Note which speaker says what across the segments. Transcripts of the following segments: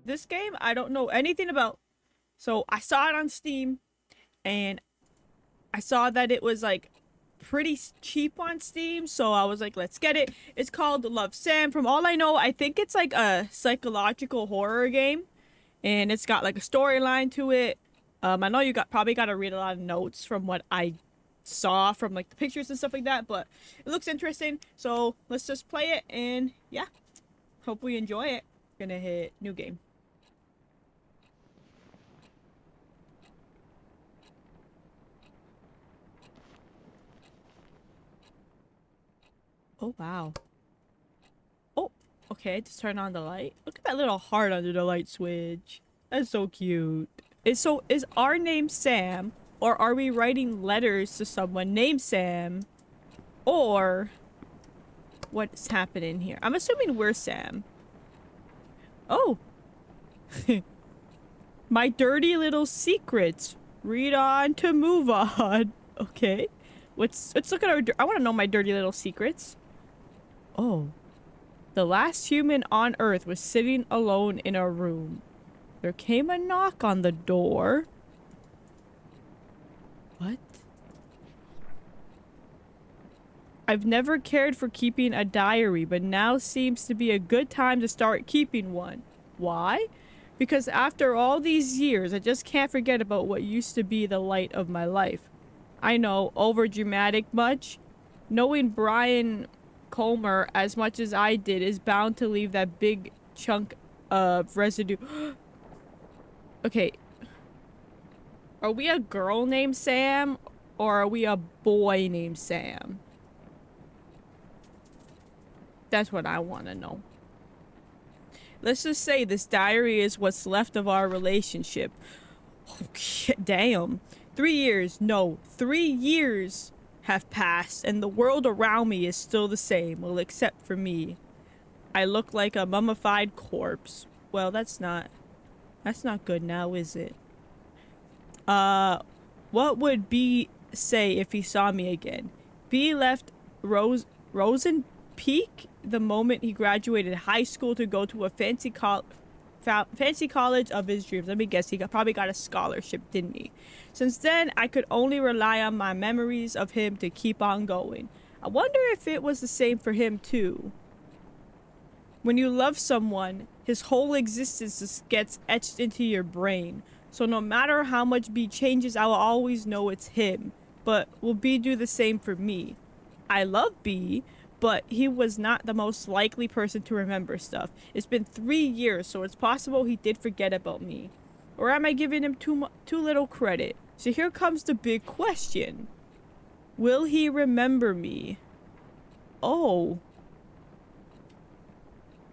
Speaker 1: This game I don't know anything about. So I saw it on Steam and I saw that it was like pretty cheap on Steam, so I was like, let's get it. It's called Love Sam. From all I know, I think it's like a psychological horror game, and it's got like a storyline to it. I know you probably got to read a lot of notes from what I saw from like the pictures and stuff like that, but it looks interesting. So let's just play it, and yeah, hope we enjoy it. Gonna hit new game. Oh wow. Oh, okay, just turn on the light. Look at that little heart under the light switch. That's so cute. Is our name Sam, or are we writing letters to someone named Sam? Or what's happening here? I'm assuming we're Sam. Oh, my dirty little secrets. Read on to move on. Okay. Let's look at our I want to know my dirty little secrets. Oh. The last human on Earth was sitting alone in a room. There came a knock on the door. What? I've never cared for keeping a diary, but now seems to be a good time to start keeping one. Why? Because after all these years, I just can't forget about what used to be the light of my life. I know, over dramatic much. Knowing Brian Colmer as much as I did is bound to leave that big chunk of residue. Okay. Are we a girl named Sam or are we a boy named Sam? That's what I want to know. Let's just say this diary is what's left of our relationship. Okay, damn. 3 years, no, 3 years have passed and the world around me is still the same, well, except for me. I look like a mummified corpse. Well, that's not good now, is it? What would B say if he saw me again? B left Rosen Peak the moment he graduated high school to go to a fancy college of his dreams. Let me guess, probably got a scholarship, didn't he? Since then, I could only rely on my memories of him to keep on going. I wonder if it was the same for him too. When you love someone, his whole existence just gets etched into your brain. So no matter how much B changes, I will always know it's him. But will B do the same for me? I love B, but he was not the most likely person to remember stuff. It's been 3 years, so it's possible he did forget about me. Or am I giving him too little credit? So here comes the big question. Will he remember me? Oh.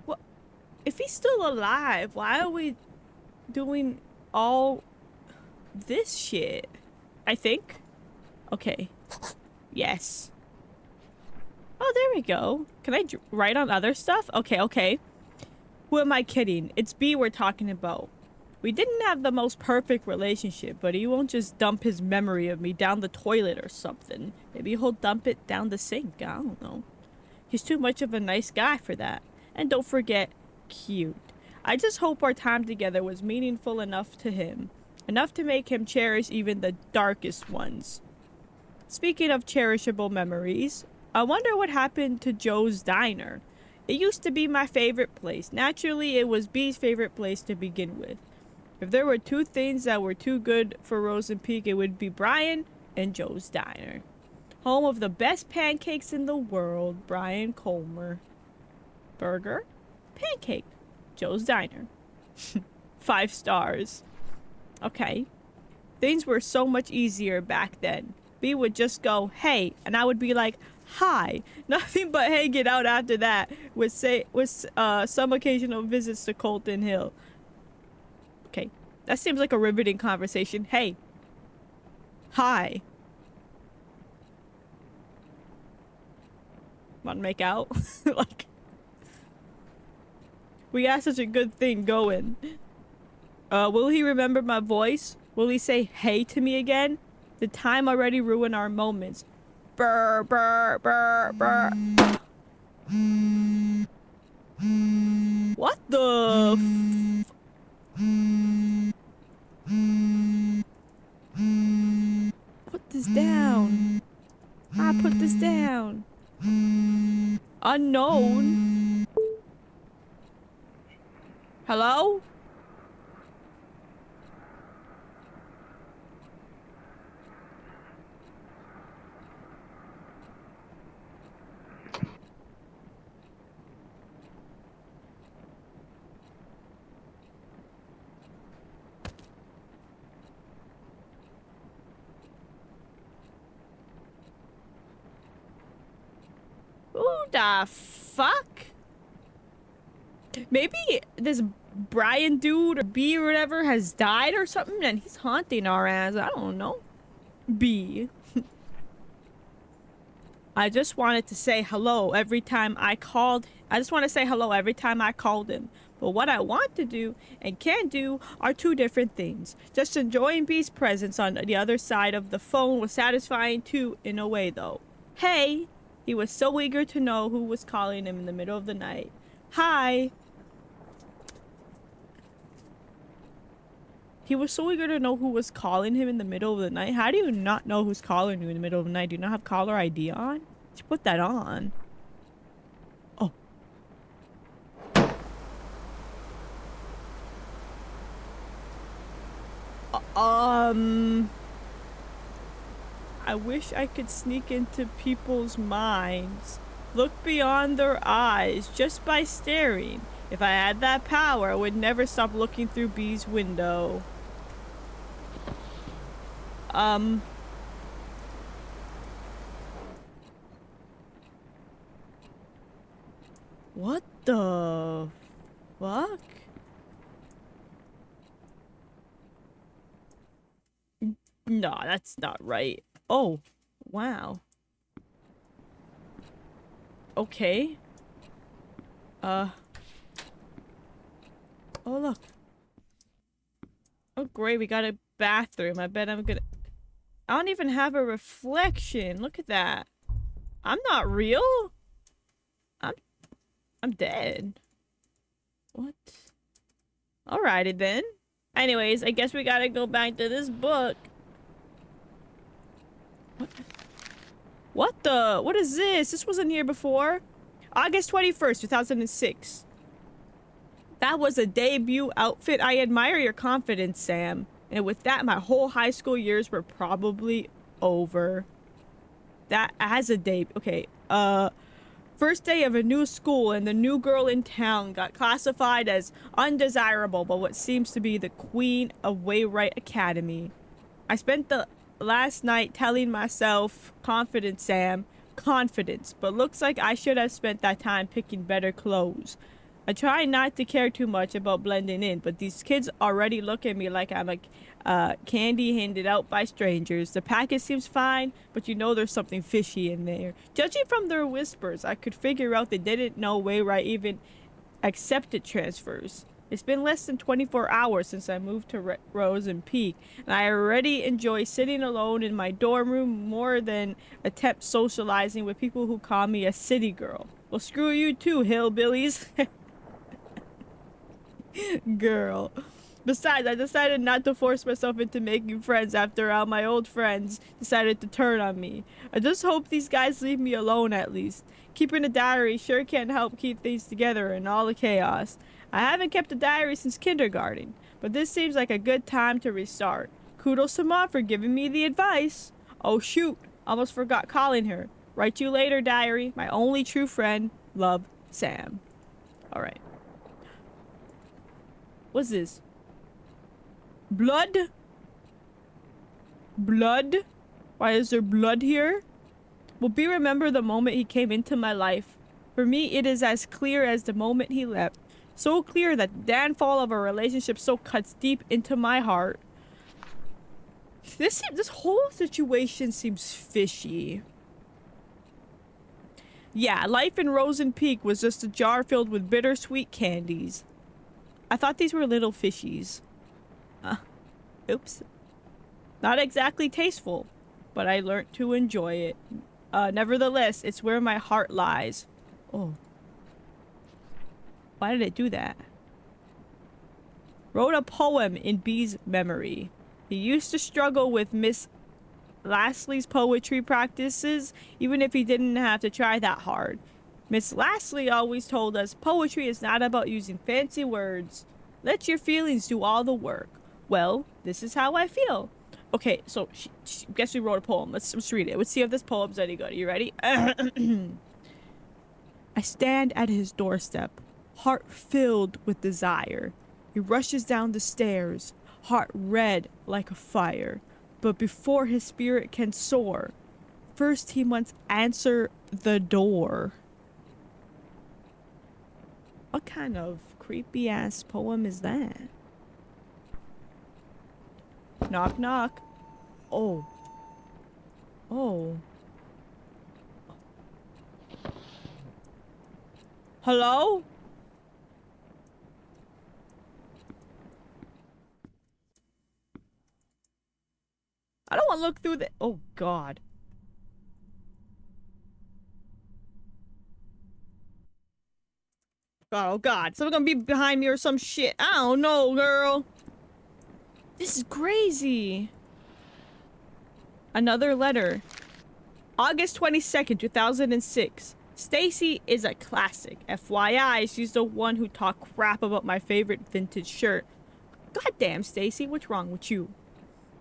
Speaker 1: What? If he's still alive, why are we doing all this shit? I think. Okay. Yes. Oh, there we go. Can I write on other stuff? Okay, okay. Who am I kidding? It's B we're talking about. We didn't have the most perfect relationship, but he won't just dump his memory of me down the toilet or something. Maybe he'll dump it down the sink. I don't know. He's too much of a nice guy for that. And don't forget, cute. I just hope our time together was meaningful enough to him. Enough to make him cherish even the darkest ones. Speaking of cherishable memories, I wonder what happened to Joe's Diner. It used to be my favorite place. Naturally, it was B's favorite place to begin with. If there were two things that were too good for Rosen Peak, it would be Brian and Joe's Diner. Home of the best pancakes in the world, Brian Colmer. Burger, pancake, Joe's Diner. 5 stars. Okay. Things were so much easier back then. B would just go, hey, and I would be like, hi. Nothing but hanging out after that with some occasional visits to Colton Hill. Okay, that seems like a riveting conversation. Hey. Hi. Want to make out? Like, we got such a good thing going. Will he remember my voice? Will he say hey to me again? The time already ruined our moments. Brr, brr, brr, brr. What the unknown. Hello? Who the fuck? Maybe this Brian dude or B or whatever has died or something and he's haunting our ass. I don't know. B. I just wanted to say hello every time I called. I just want to say hello every time I called him. But what I want to do and can do are two different things. Just enjoying B's presence on the other side of the phone was satisfying too, in a way though. Hey! He was so eager to know who was calling him in the middle of the night. Hi! He was so eager to know who was calling him in the middle of the night. How do you not know who's calling you in the middle of the night? Do you not have caller ID on? You should put that on. Oh. I wish I could sneak into people's minds. Look beyond their eyes just by staring. If I had that power, I would never stop looking through B's window. What the fuck? No, that's not right. Oh, wow. Okay. Oh, look. Oh, great, we got a bathroom. I bet I'm gonna... I don't even have a reflection. Look at that. I'm not real. I'm dead. What? Alrighty then. Anyways, I guess we gotta go back to this book. What the? What is this? This wasn't here before. August 21st, 2006. That was a debut outfit. I admire your confidence, Sam. And with that, my whole high school years were probably over. That as a debut. Okay, first day of a new school and the new girl in town got classified as undesirable by what seems to be the queen of Waywright Academy. I spent the last night telling myself, confidence, Sam, confidence, but looks like I should have spent that time picking better clothes. I try not to care too much about blending in, but these kids already look at me like I'm a candy handed out by strangers. The package seems fine, but you know there's something fishy in there. Judging from their whispers, I could figure out they didn't know Waywright even accepted transfers. It's been less than 24 hours since I moved to Rose and Peak, and I already enjoy sitting alone in my dorm room more than attempt socializing with people who call me a city girl. Well, screw you too, hillbillies. Girl. Besides, I decided not to force myself into making friends after all my old friends decided to turn on me. I just hope these guys leave me alone at least. Keeping a diary sure can help keep things together in all the chaos. I haven't kept a diary since kindergarten, but this seems like a good time to restart. Kudos to Mom for giving me the advice. Oh shoot, almost forgot calling her. Write you later, diary. My only true friend. Love, Sam. Alright. What's this? Blood? Blood? Why is there blood here? Will B remember the moment he came into my life? For me, it is as clear as the moment he left. So clear that the downfall of a relationship so cuts deep into my heart. This whole situation seems fishy. Yeah, life in Rose and Peak was just a jar filled with bittersweet candies. I thought these were little fishies. Oops. Not exactly tasteful, but I learned to enjoy it. Nevertheless, it's where my heart lies. Oh. Why did it do that? Wrote a poem in B's memory. He used to struggle with Miss Lastly's poetry practices, even if he didn't have to try that hard. Miss Lastly always told us poetry is not about using fancy words. Let your feelings do all the work. Well, this is how I feel. Okay, so guess we wrote a poem. Let's read it. Let's see if this poem's any good. Are you ready? I stand at his doorstep, heart filled with desire. He rushes down the stairs, heart red like a fire. But before his spirit can soar, first he must answer the door. What kind of creepy ass poem is that? Knock knock. Oh. Oh. Hello? I don't want to look through the— oh god. Oh god, someone gonna be behind me or some shit. I don't know, girl. This is crazy. Another letter. August 22nd, 2006. Stacy is a classic. FYI, she's the one who talked crap about my favorite vintage shirt. Goddamn, Stacy, what's wrong with you?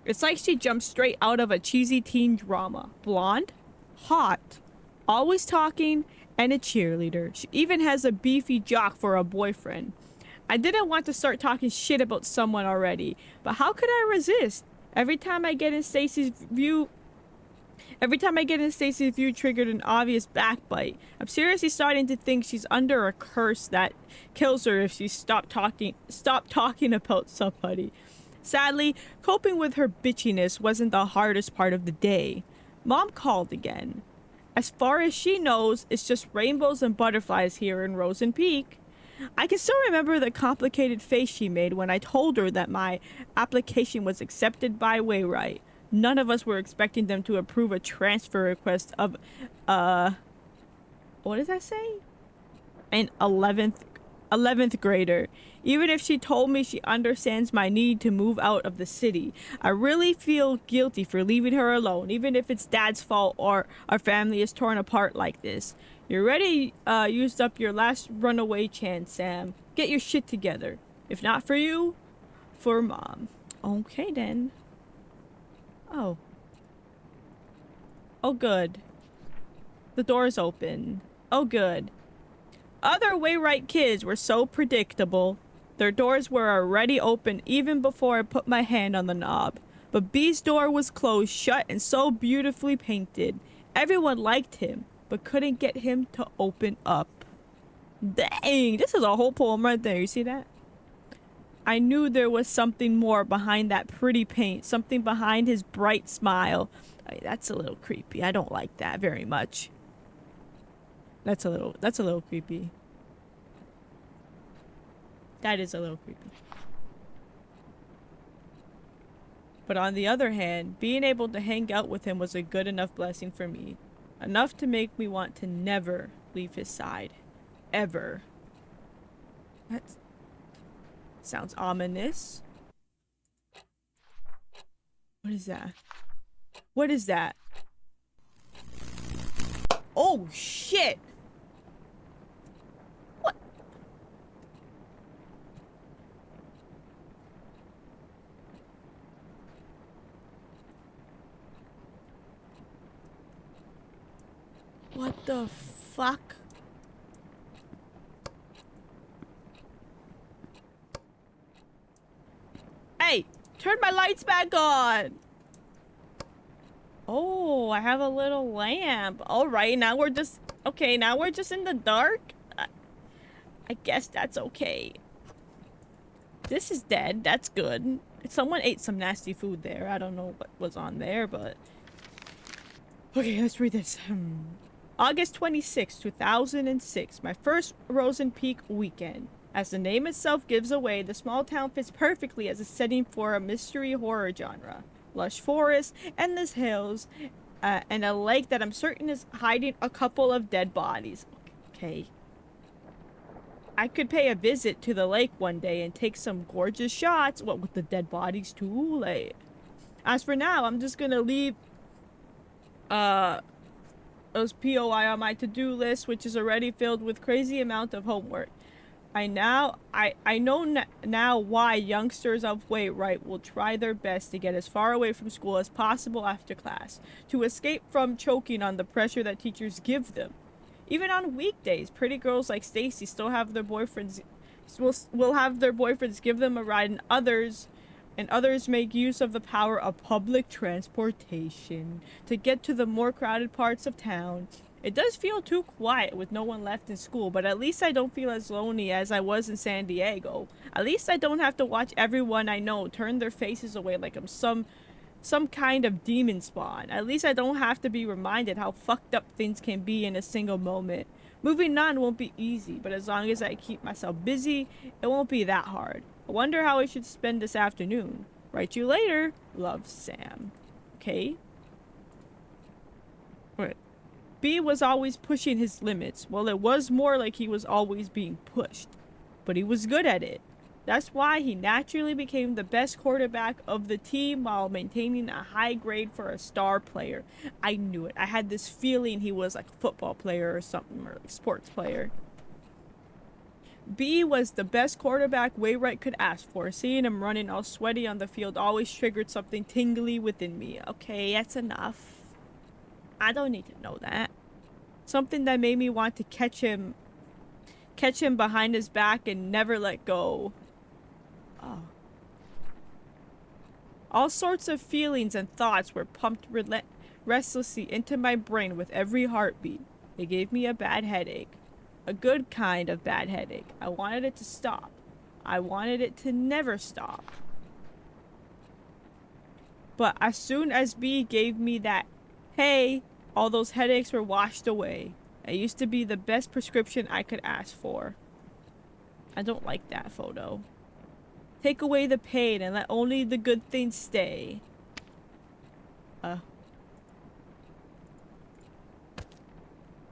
Speaker 1: It's like she jumped straight out of a cheesy teen drama. Blonde, hot, always talking, and a cheerleader. She even has a beefy jock for a boyfriend. I didn't want to start talking shit about someone already, but how could I resist? Every time I get in Stacy's view triggered an obvious backbite. I'm seriously starting to think she's under a curse that kills her if she stopped talking about somebody. Sadly, coping with her bitchiness wasn't the hardest part of the day. Mom called again. As far as she knows, it's just rainbows and butterflies here in Rosen Peak. I can still remember the complicated face she made when I told her that my application was accepted by Wayrite. None of us were expecting them to approve a transfer request of, what does that say? An 11th grader. Even if she told me she understands my need to move out of the city, I really feel guilty for leaving her alone, even if it's Dad's fault or our family is torn apart like this. You already used up your last runaway chance, Sam. Get your shit together. If not for you, for Mom. Okay, then. Oh. Oh, good. The door's open. Oh, good. Other Wayrite kids were so predictable. Their doors were already open even before I put my hand on the knob. But B's door was closed shut and so beautifully painted. Everyone liked him, but couldn't get him to open up. Dang, this is a whole poem right there. You see that? I knew there was something more behind that pretty paint, something behind his bright smile. That's a little creepy. I don't like that very much. That's a little creepy. That is a little creepy. But on the other hand, being able to hang out with him was a good enough blessing for me. Enough to make me want to never leave his side. Ever. That sounds ominous. What is that? What is that? Oh, shit! What? What the fuck? Hey! Turn my lights back on! Oh, I have a little lamp. Alright, now we're just... okay, now we're just in the dark? I guess that's okay. This is dead. That's good. Someone ate some nasty food there. I don't know what was on there, but... okay, let's read this. August 26, 2006. My first Rosen Peak weekend. As the name itself gives away, the small town fits perfectly as a setting for a mystery horror genre. Lush forests, endless hills, and a lake that I'm certain is hiding a couple of dead bodies. Okay. I could pay a visit to the lake one day and take some gorgeous shots. What with the dead bodies too late. As for now, I'm just gonna leave those POI on my to-do list, which is already filled with crazy amount of homework. I know now why youngsters of Wayrite will try their best to get as far away from school as possible after class, to escape from choking on the pressure that teachers give them. Even on weekdays, pretty girls like Stacy still have their boyfriends will have their boyfriends give them a ride, and others make use of the power of public transportation to get to the more crowded parts of town. It does feel too quiet with no one left in school, but at least I don't feel as lonely as I was in San Diego. At least I don't have to watch everyone I know turn their faces away like I'm some kind of demon spawn. At least I don't have to be reminded how fucked up things can be in a single moment. Moving on won't be easy, but as long as I keep myself busy, it won't be that hard. I wonder how I should spend this afternoon. Write you later. Love, Sam. Okay. Right. B was always pushing his limits. Well, it was more like he was always being pushed. But he was good at it. That's why he naturally became the best quarterback of the team while maintaining a high grade for a star player. I knew it. I had this feeling he was like a football player or something, or like a sports player. B was the best quarterback Wayrite could ask for. Seeing him running all sweaty on the field always triggered something tingly within me. Okay, that's enough. I don't need to know that. Something that made me want to catch him behind his back and never let go. Oh. All sorts of feelings and thoughts were pumped restlessly into my brain with every heartbeat. It gave me a bad headache. A good kind of bad headache. I wanted it to stop. I wanted it to never stop. But as soon as B gave me that, hey, all those headaches were washed away. It used to be the best prescription I could ask for. I don't like that photo. Take away the pain and let only the good things stay.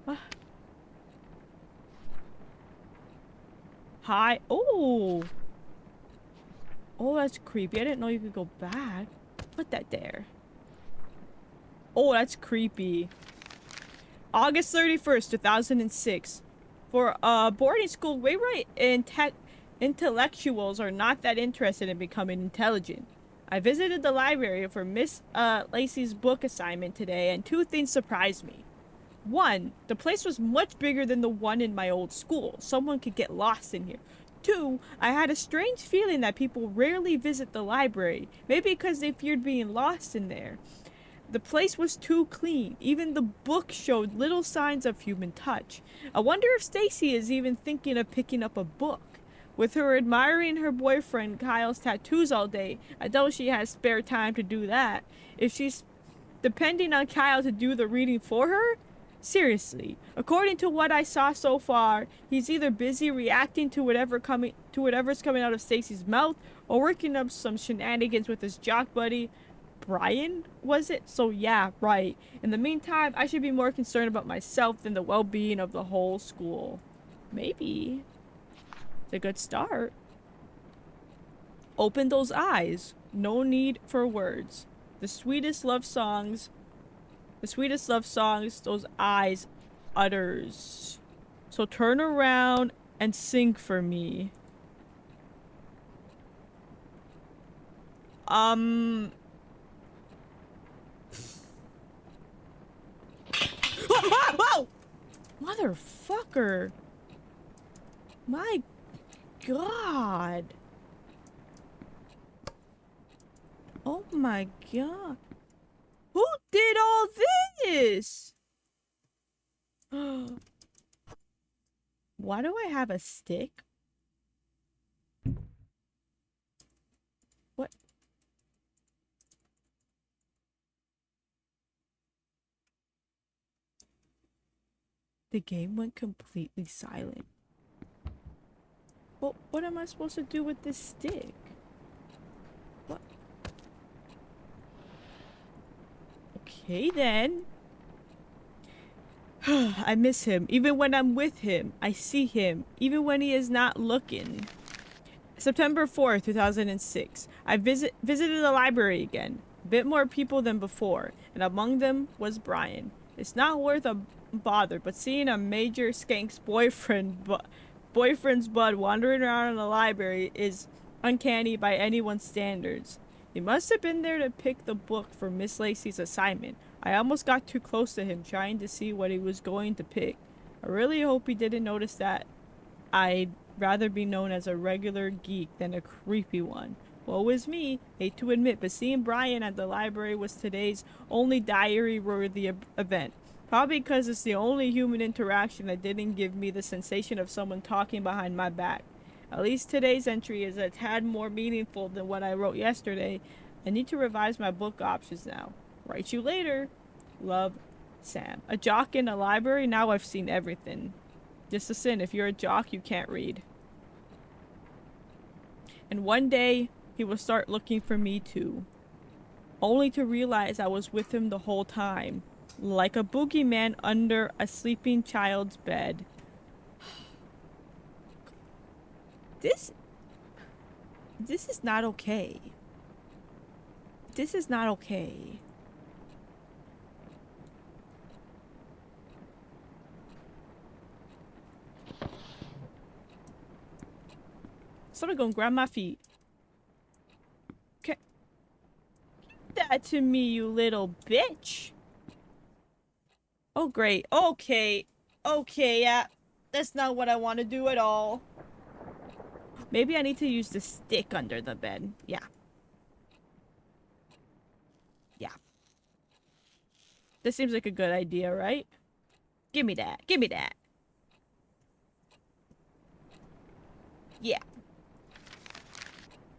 Speaker 1: What? Hi. Oh. Oh, that's creepy. I didn't know you could go back. Put that there. Oh, that's creepy. August 31st, 2006. For boarding school, Wayrite intellectuals are not that interested in becoming intelligent. I visited the library for Miss Lacey's book assignment today, and two things surprised me. One, the place was much bigger than the one in my old school. Someone could get lost in here. Two, I had a strange feeling that people rarely visit the library, maybe because they feared being lost in there. The place was too clean. Even the book showed little signs of human touch. I wonder if Stacy is even thinking of picking up a book. With her admiring her boyfriend Kyle's tattoos all day, I doubt she has spare time to do that. If she's depending on Kyle to do the reading for her? Seriously, according to what I saw so far, he's either busy reacting to whatever's coming out of Stacy's mouth, or working up some shenanigans with his jock buddy. Brian, was it? So yeah, right. In the meantime, I should be more concerned about myself than the well-being of the whole school. Maybe. It's a good start. Open those eyes. No need for words. The sweetest love songs, those eyes utters. So turn around and sing for me. Whoa! Motherfucker. My God. Oh my God. Who did all this? Why do I have a stick? What? The game went completely silent. Well, what am I supposed to do with this stick? What? Okay then. I miss him. Even when I'm with him, I see him. Even when he is not looking. September 4th, 2006. I visited the library again. A bit more people than before, and among them was Brian. It's not worth a bother, but seeing a major skank's boyfriend's bud wandering around in the library is uncanny by anyone's standards. He must have been there to pick the book for Miss Lacey's assignment. I almost got too close to him trying to see what he was going to pick. I really hope he didn't notice that I'd rather be known as a regular geek than a creepy one. Woe is me, hate to admit, but seeing Brian at the library was today's only diary-worthy event. Probably because it's the only human interaction that didn't give me the sensation of someone talking behind my back. At least today's entry is a tad more meaningful than what I wrote yesterday. I need to revise my book options now. Write you later. Love, Sam. A jock in a library? Now I've seen everything. Just a sin. If you're a jock, you can't read. And one day, he will start looking for me too. Only to realize I was with him the whole time. Like a boogeyman under a sleeping child's bed. This is not okay. This is not okay. Someone gonna grab my feet. Okay. Give that to me, you little bitch. Oh, great. Okay. Okay, yeah. That's not what I want to do at all. Maybe I need to use the stick under the bed. Yeah. Yeah. This seems like a good idea, right? Give me that. Give me that. Yeah.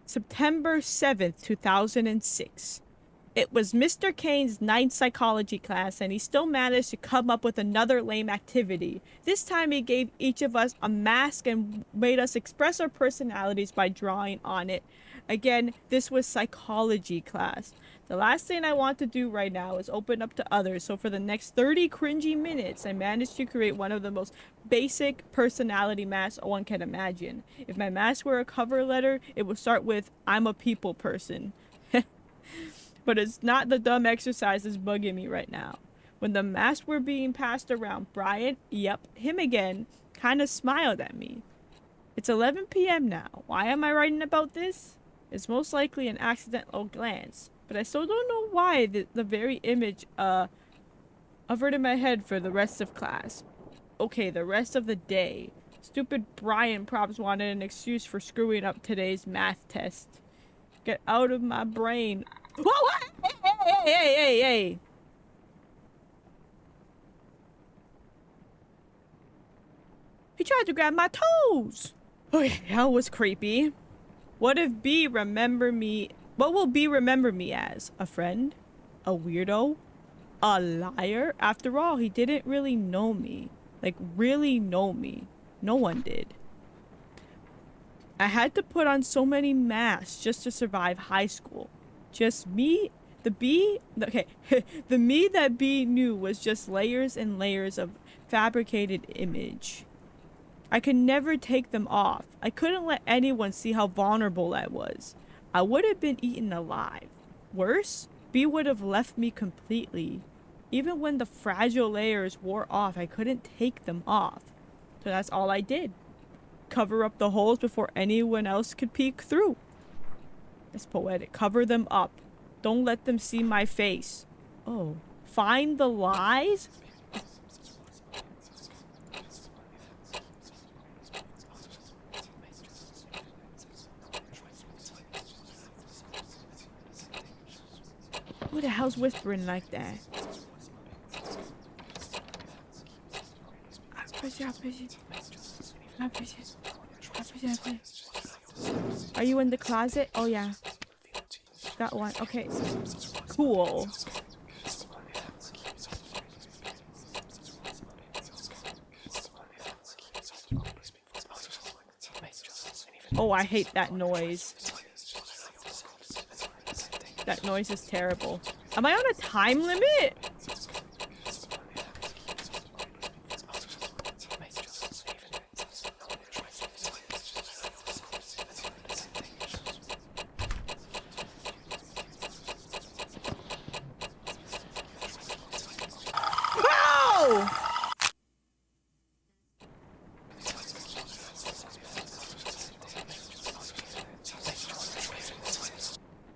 Speaker 1: September 7th, 2006. It was Mr. Kane's ninth psychology class, and he still managed to come up with another lame activity. This time he gave each of us a mask and made us express our personalities by drawing on it. Again, this was psychology class. The last thing I want to do right now is open up to others, so for the next 30 cringy minutes, I managed to create one of the most basic personality masks one can imagine. If my mask were a cover letter, it would start with, I'm a people person. But it's not the dumb exercise that's bugging me right now. When the masks were being passed around, Brian, yep, him again, kind of smiled at me. It's 11 p.m. now. Why am I writing about this? It's most likely an accidental glance, but I still don't know why the very image hovered in my head for the rest of class. Okay, the rest of the day. Stupid Brian props wanted an excuse for screwing up today's math test. Get out of my brain. Whoa, hey. He tried to grab my toes. Okay, that was creepy. What will B remember me as? A friend? A weirdo? A liar? After all, he didn't really know me. Like, really know me. No one did. I had to put on so many masks just to survive high school. Just me, the me that B knew was just layers and layers of fabricated image. I could never take them off. I couldn't let anyone see how vulnerable I was. I would have been eaten alive. Worse, B would have left me completely. Even when the fragile layers wore off, I couldn't take them off. So that's all I did. Cover up the holes before anyone else could peek through. That's poetic. Cover them up. Don't let them see my face. Oh. Find the lies? Who the hell's whispering like that? Are you in the closet? Oh yeah. Got one. Okay. Cool. Oh, I hate that noise. That noise is terrible. Am I on a time limit?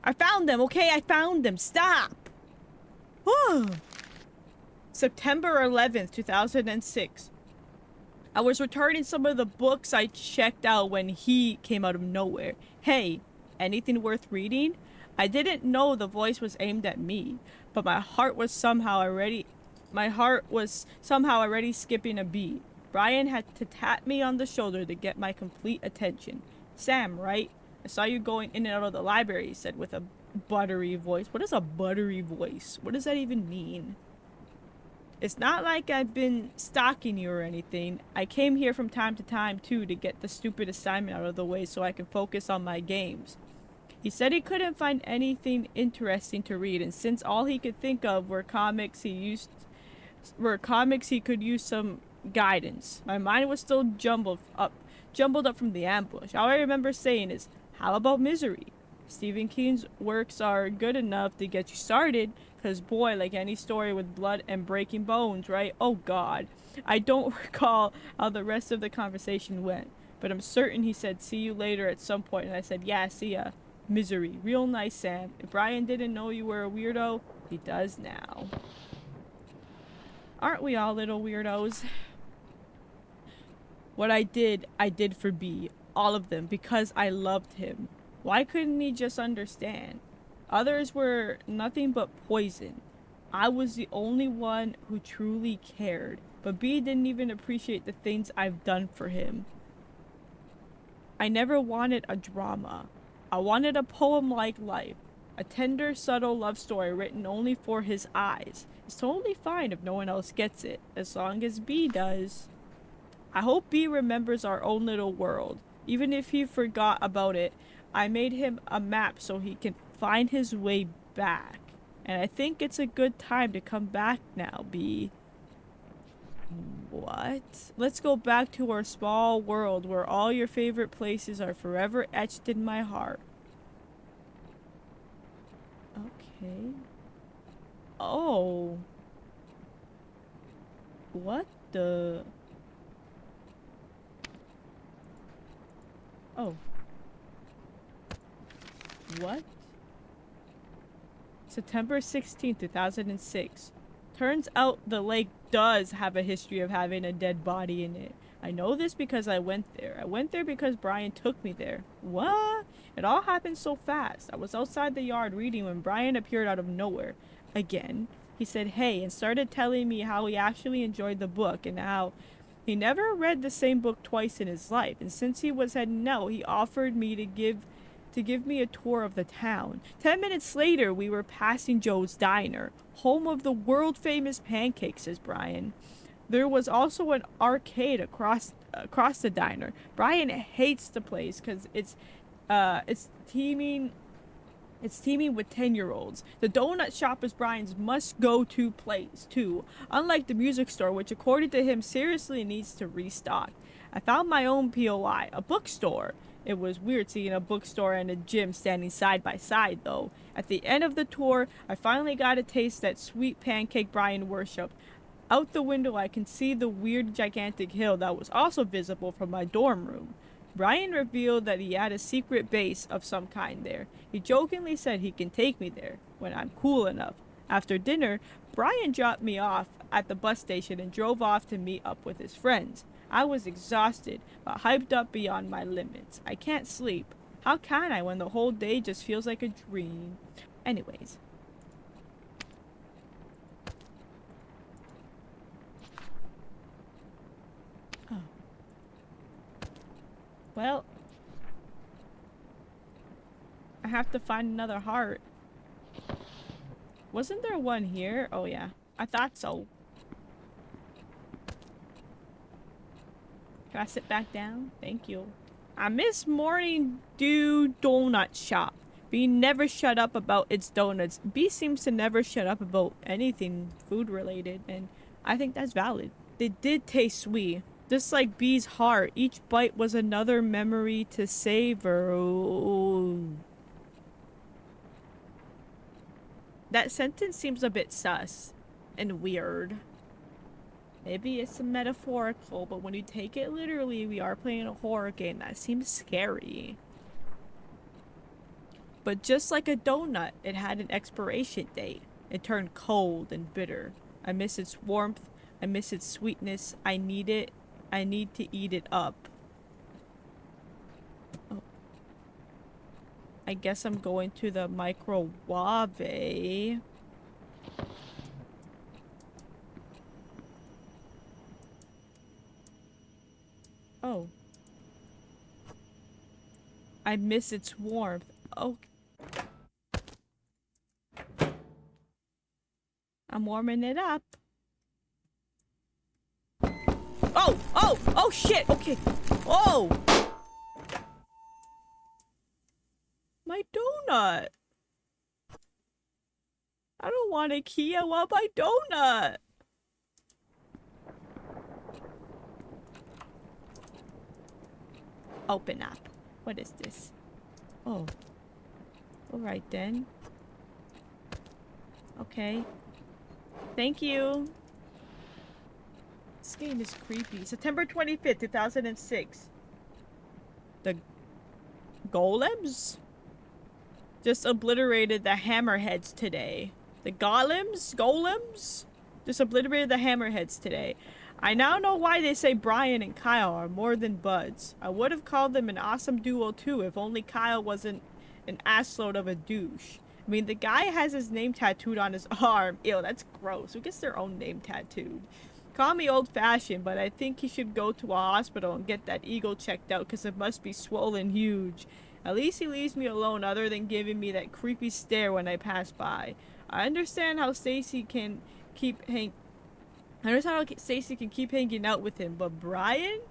Speaker 1: I found them, okay? I found them. Stop. September 11th, 2006. I was returning some of the books I checked out when he came out of nowhere. Hey, anything worth reading? I didn't know the voice was aimed at me, but my heart was somehow already skipping a beat. Brian had to tap me on the shoulder to get my complete attention. Sam, right? I saw you going in and out of the library, he said with a buttery voice. What is a buttery voice? What does that even mean? It's not like I've been stalking you or anything. I came here from time to time, too, to get the stupid assignment out of the way so I can focus on my games. He said he couldn't find anything interesting to read, and since all he could think of were comics he could use some guidance. My mind was still jumbled up from the ambush. All I remember saying is, how about Misery? Stephen King's works are good enough to get you started, because boy, like any story with blood and breaking bones, right? Oh god. I don't recall how the rest of the conversation went, but I'm certain he said see you later at some point, and I said yeah, see ya. Misery. Real nice, Sam. If Brian didn't know you were a weirdo, he does now. Aren't we all little weirdos? What I did for B. All of them, because I loved him. Why couldn't he just understand? Others were nothing but poison. I was the only one who truly cared. But B didn't even appreciate the things I've done for him. I never wanted a drama. I wanted a poem-like life. A tender, subtle love story written only for his eyes. It's totally fine if no one else gets it, as long as B does. I hope B remembers our own little world. Even if he forgot about it, I made him a map so he can find his way back. And I think it's a good time to come back now, B. What? Let's go back to our small world where all your favorite places are forever etched in my heart. Okay. Oh. What the... Oh. What? September 16th, 2006. Turns out the lake does have a history of having a dead body in it. I know this because I went there. I went there because Brian took me there. What? It all happened so fast. I was outside the yard reading when Brian appeared out of nowhere. Again. He said hey and started telling me how he actually enjoyed the book and how he never read the same book twice in his life. And since he was heading out, he offered me to give me a tour of the town. 10 minutes later, we were passing Joe's Diner, home of the world-famous pancakes, says Brian. There was also an arcade across the diner. Brian hates the place because it's teeming with 10-year-olds. The donut shop is Brian's must-go-to place, too, unlike the music store, which according to him seriously needs to restock. I found my own POI, a bookstore. It was weird seeing a bookstore and a gym standing side by side, though. At the end of the tour, I finally got a taste that sweet pancake Brian worshipped. Out the window, I can see the weird gigantic hill that was also visible from my dorm room. Brian revealed that he had a secret base of some kind there. He jokingly said he can take me there when I'm cool enough. After dinner, Brian dropped me off at the bus station and drove off to meet up with his friends. I was exhausted, but hyped up beyond my limits. I can't sleep. How can I when the whole day just feels like a dream? Anyways. Oh. Well, I have to find another heart. Wasn't there one here? Oh yeah, I thought so. Can I sit back down? Thank you. I miss Morning Dew Donut Shop. B never shut up about its donuts. B seems to never shut up about anything food related, and I think that's valid. They did taste sweet. Just like B's heart, each bite was another memory to savor. Ooh. That sentence seems a bit sus and weird. Maybe it's metaphorical, but when you take it literally, we are playing a horror game. That seems scary. But just like a donut, it had an expiration date. It turned cold and bitter. I miss its warmth. I miss its sweetness. I need it. I need to eat it up. Oh. I guess I'm going to the microwave. Oh. I miss its warmth. Oh. I'm warming it up. Oh! Oh! Oh shit! Okay. Oh! My donut! I don't want to key out my donut! Open up. What is this? Oh. Alright then. Okay. Thank you. This game is creepy. September 25th, 2006. The golems? Just obliterated the hammerheads today. The golems? Just obliterated the hammerheads today. I now know why they say Brian and Kyle are more than buds. I would have called them an awesome duo too if only Kyle wasn't an assload of a douche. I mean, the guy has his name tattooed on his arm. Ew, that's gross. Who gets their own name tattooed? Call me old-fashioned, but I think he should go to a hospital and get that ego checked out because it must be swollen huge. At least he leaves me alone other than giving me that creepy stare when I pass by. I understand how Stacy can keep hanging out with him, but Brian?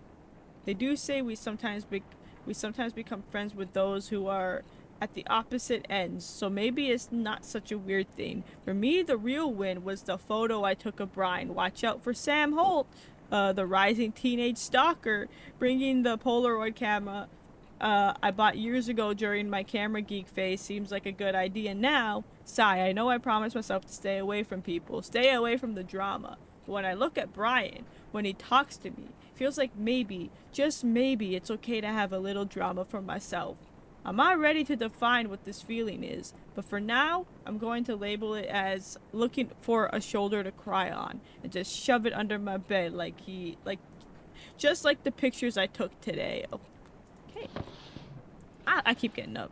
Speaker 1: They do say we sometimes become friends with those who are at the opposite ends, so maybe it's not such a weird thing. For me, the real win was the photo I took of Brian. Watch out for Sam Holt, the rising teenage stalker, bringing the Polaroid camera I bought years ago during my camera geek phase. Seems like a good idea now. Sigh, I know I promised myself to stay away from people, stay away from the drama. But when I look at Brian, when he talks to me, it feels like maybe, just maybe, it's okay to have a little drama for myself. I'm not ready to define what this feeling is, but for now, I'm going to label it as looking for a shoulder to cry on and just shove it under my bed just like the pictures I took today. Okay. I keep getting up.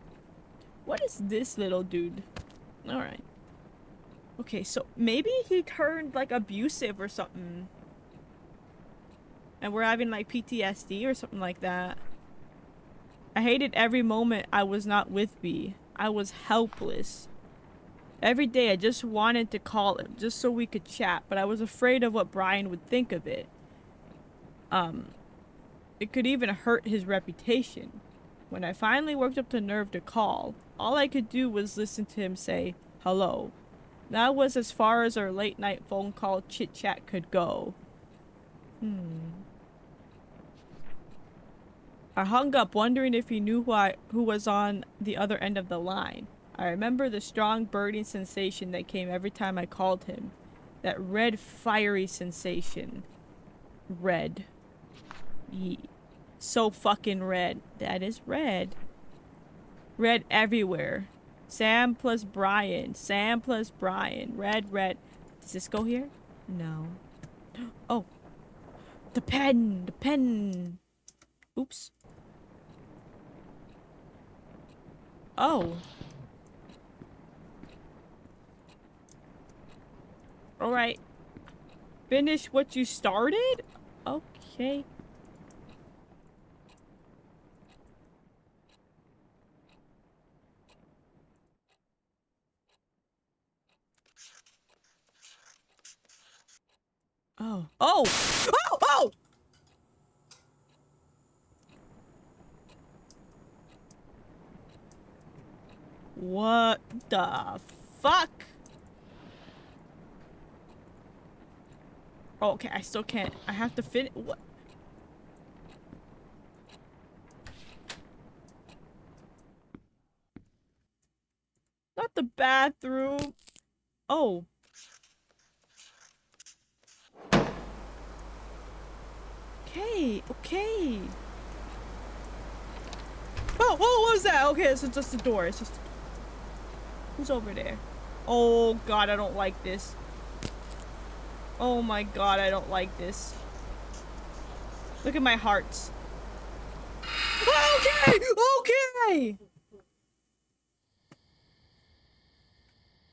Speaker 1: What is this little dude? Alright. Okay, so maybe he turned like abusive or something. And we're having like PTSD or something like that. I hated every moment I was not with B. I was helpless. Every day I just wanted to call him, just so we could chat, but I was afraid of what Brian would think of it. It could even hurt his reputation. When I finally worked up the nerve to call, all I could do was listen to him say, hello. That was as far as our late night phone call chit-chat could go. I hung up wondering if he knew who was on the other end of the line. I remember the strong burning sensation that came every time I called him. That red fiery sensation. Red. So fucking red. That is red. Red everywhere. Sam plus Brian. Sam plus Brian. Red, red. Does this go here? No. Oh. The pen. The pen. Oops. Oh. Alright. Finish what you started? Okay. Oh. Oh! Oh! Oh! What the fuck? Oh, okay, I still can't. I have to fit. What? Not the bathroom. Oh. Okay, okay. Oh, what was that? Okay, it's just a door. It's just. Who's over there? Oh god, I don't like this. Oh my god, I don't like this. Look at my hearts. Okay! Okay!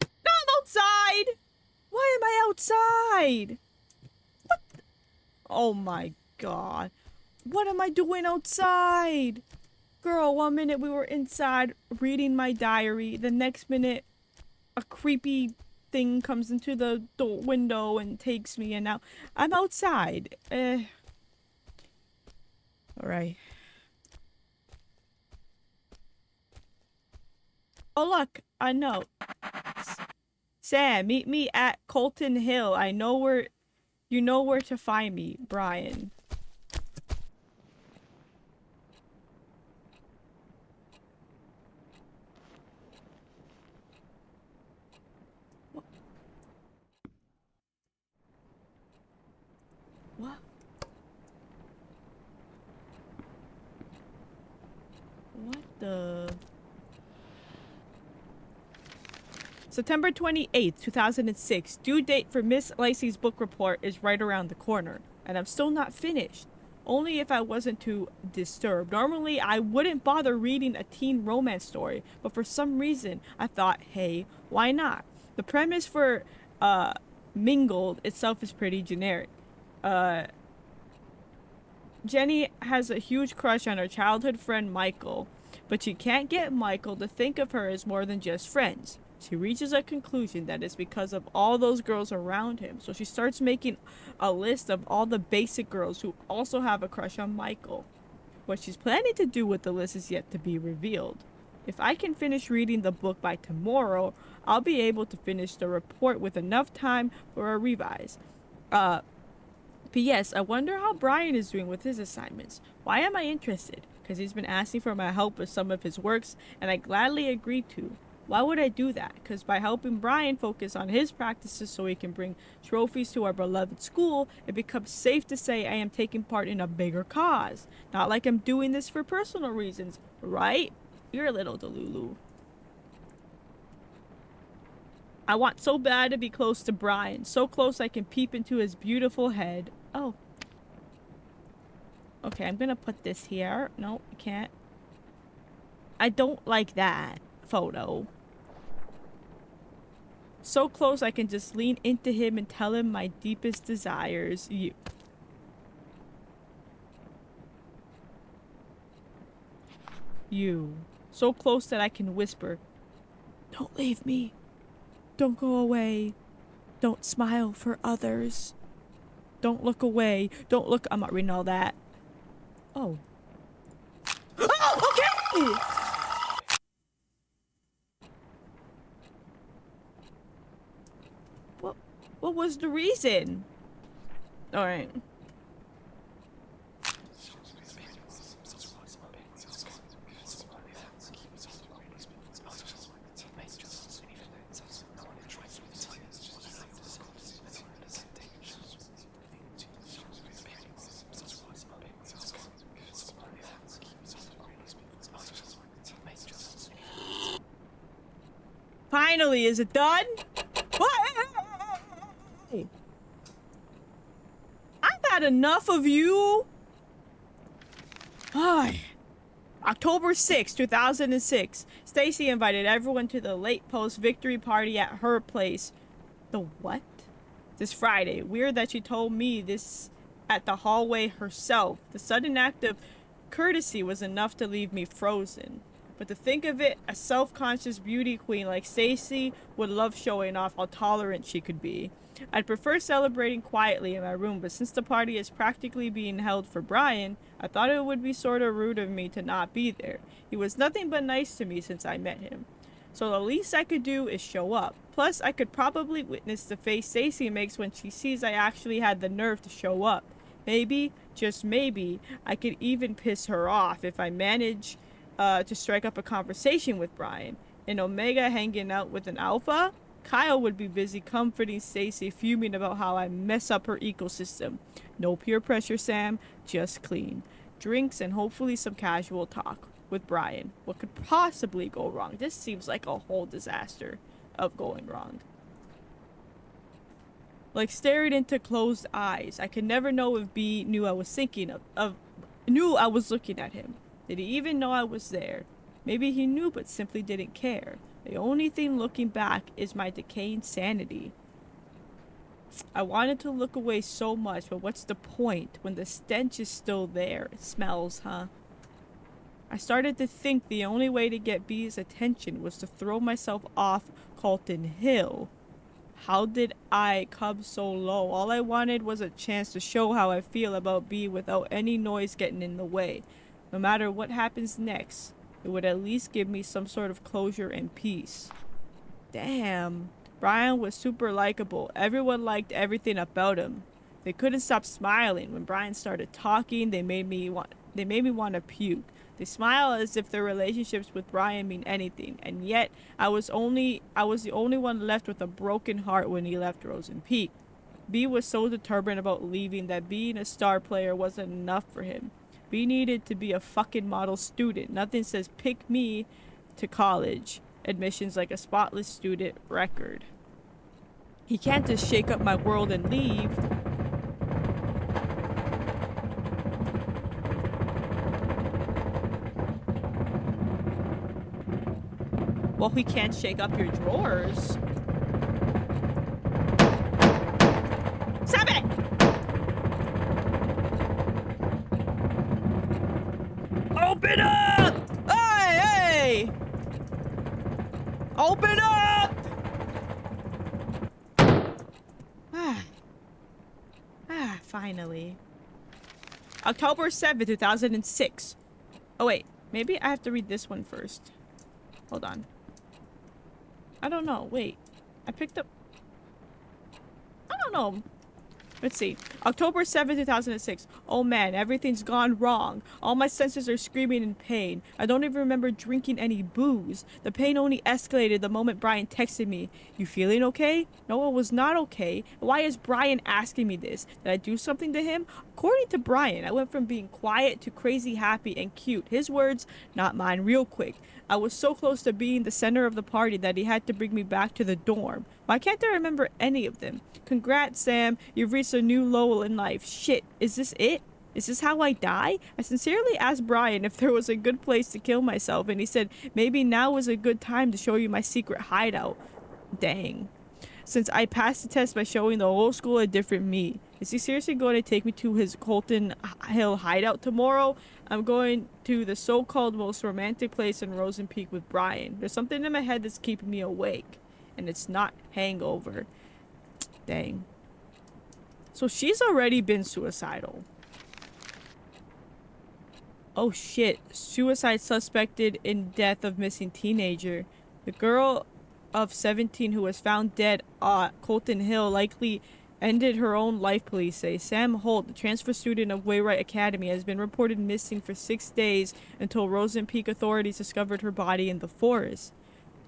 Speaker 1: No, I'm outside! Why am I outside? What? Oh my god. What am I doing outside? Girl, 1 minute we were inside reading my diary. The next minute, a creepy thing comes into the window and takes me, and now I'm outside. Alright. Oh look, a note. Sam, meet me at Colton Hill. I know where... You know where to find me, Brian. What? What the... September 28th, 2006. Due date for Miss Lacey's book report is right around the corner. And I'm still not finished. Only if I wasn't too disturbed. Normally, I wouldn't bother reading a teen romance story. But for some reason, I thought, hey, why not? The premise for, Mingled itself is pretty generic. Jenny has a huge crush on her childhood friend Michael. But she can't get Michael to think of her as more than just friends. She reaches a conclusion that it's because of all those girls around him. So she starts making a list of all the basic girls who also have a crush on Michael. What she's planning to do with the list is yet to be revealed. If I can finish reading the book by tomorrow, I'll be able to finish the report with enough time for a revise. P.S. I wonder how Brian is doing with his assignments. Why am I interested? Because he's been asking for my help with some of his works, and I gladly agreed to. Why would I do that? Because by helping Brian focus on his practices so he can bring trophies to our beloved school, it becomes safe to say I am taking part in a bigger cause. Not like I'm doing this for personal reasons, right? You're a little Delulu. I want so bad to be close to Brian. So close I can peep into his beautiful head. Oh. Okay, I'm gonna put this here. No, I can't. I don't like that photo. So close I can just lean into him and tell him my deepest desires. You. So close that I can whisper, "Don't leave me. Don't go away. Don't smile for others. Don't look away. Don't look..." I'm not reading all that. Oh. Oh, okay! What was the reason? Alright. Finally, is it done? What? I've had enough of you. Hi. October 6, 2006. Stacy invited everyone to the late post victory party at her place. The what? This Friday. Weird that she told me this at the hallway herself. The sudden act of courtesy was enough to leave me frozen. But to think of it, a self-conscious beauty queen like Stacy would love showing off how tolerant she could be. I'd prefer celebrating quietly in my room, but since the party is practically being held for Brian, I thought it would be sort of rude of me to not be there. He was nothing but nice to me since I met him. So the least I could do is show up. Plus, I could probably witness the face Stacy makes when she sees I actually had the nerve to show up. Maybe, just maybe, I could even piss her off if I manage to strike up a conversation with Brian. And Omega hanging out with an alpha? Kyle would be busy comforting Stacy, fuming about how I mess up her ecosystem. No peer pressure, Sam. Just clean. Drinks and hopefully some casual talk. with Brian? What could possibly go wrong? This seems like a whole disaster of going wrong. Like staring into closed eyes. I could never know if B knew I was thinking knew I was looking at him. Did he even know I was there? Maybe he knew but simply didn't care. The only thing looking back is my decaying sanity. I wanted to look away so much, but what's the point when the stench is still there? It smells, huh? I started to think the only way to get B's attention was to throw myself off Calton Hill. How did I come so low? All I wanted was a chance to show how I feel about B without any noise getting in the way. No matter what happens next, it would at least give me some sort of closure and peace. Damn. Brian was super likable. Everyone liked everything about him. They couldn't stop smiling. When Brian started talking, they made me want to puke. They smile as if their relationships with Brian mean anything, and yet I was the only one left with a broken heart when he left Rosen Peak. B was so determined about leaving that being a star player wasn't enough for him. B needed to be a fucking model student. Nothing says pick me to college admissions like a spotless student record. He can't just shake up my world and leave. Well, he can't shake up your drawers. Stop it! Open up! Hey, hey! Open up! Finally. October 7th, 2006. Oh, wait. Maybe I have to read this one first. Hold on. I don't know. Wait. I picked up... I don't know. Let's see. October 7th, 2006. Oh man, everything's gone wrong. All my senses are screaming in pain. I don't even remember drinking any booze. The pain only escalated the moment Brian texted me. You feeling okay? No, I was not okay. Why is Brian asking me this? Did I do something to him? According to Brian, I went from being quiet to crazy happy and cute. His words, not mine, real quick. I was so close to being the center of the party that he had to bring me back to the dorm. Why can't I remember any of them? Congrats, Sam. You've reached a new low in life. Shit, is this it? Is this how I die? I sincerely asked Brian if there was a good place to kill myself, and he said maybe now was a good time to show you my secret hideout. Dang. Since I passed the test by showing the whole school a different me. Is he seriously going to take me to his Calton Hill hideout tomorrow? I'm going to the so-called most romantic place in Rosen Peak with Brian. There's something in my head that's keeping me awake, and it's not hangover. Dang. So she's already been suicidal. Oh shit. Suicide suspected in death of missing teenager. The girl of 17 who was found dead at Calton Hill likely ended her own life, police say. Sam Holt, the transfer student of Wainwright Academy, has been reported missing for 6 days until Rosen Peak authorities discovered her body in the forest.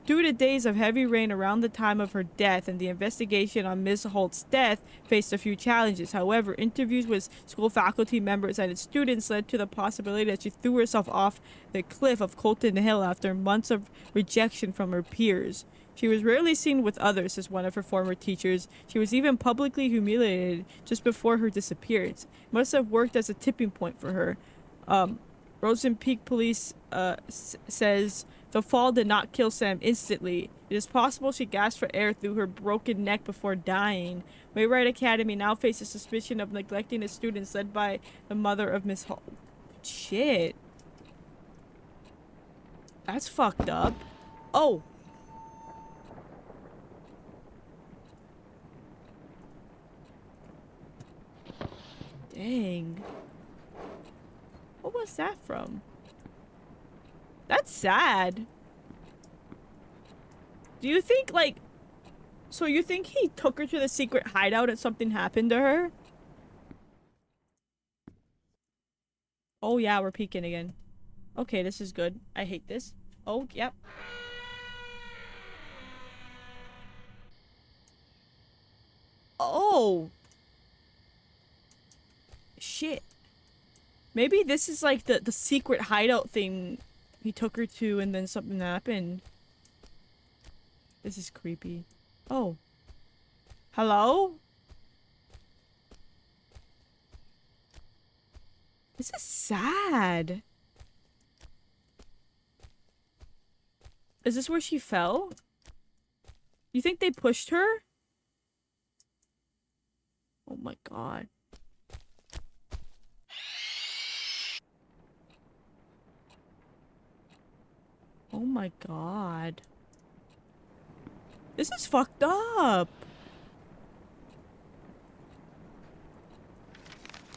Speaker 1: Due to days of heavy rain around the time of her death, and the investigation on Ms. Holt's death faced a few challenges. However, interviews with school faculty members and its students led to the possibility that she threw herself off the cliff of Calton Hill after months of rejection from her peers. She was rarely seen with others, says one of her former teachers. She was even publicly humiliated just before her disappearance. It must have worked as a tipping point for her. Rosen Peak police says the fall did not kill Sam instantly. It is possible she gasped for air through her broken neck before dying. Wainwright Academy now faces suspicion of neglecting its students, led by the mother of Miss Holt. Shit. That's fucked up. Oh. Dang. What was that from? That's sad. Do you think, like... So you think he took her to the secret hideout and something happened to her? Oh yeah, we're peeking again. Okay, this is good. I hate this. Oh, yep. Oh! Shit. Maybe this is like the secret hideout thing he took her to and then something happened. This is creepy. Oh. Hello? This is sad. Is this where she fell? You think they pushed her? Oh my god. Oh my god. This is fucked up.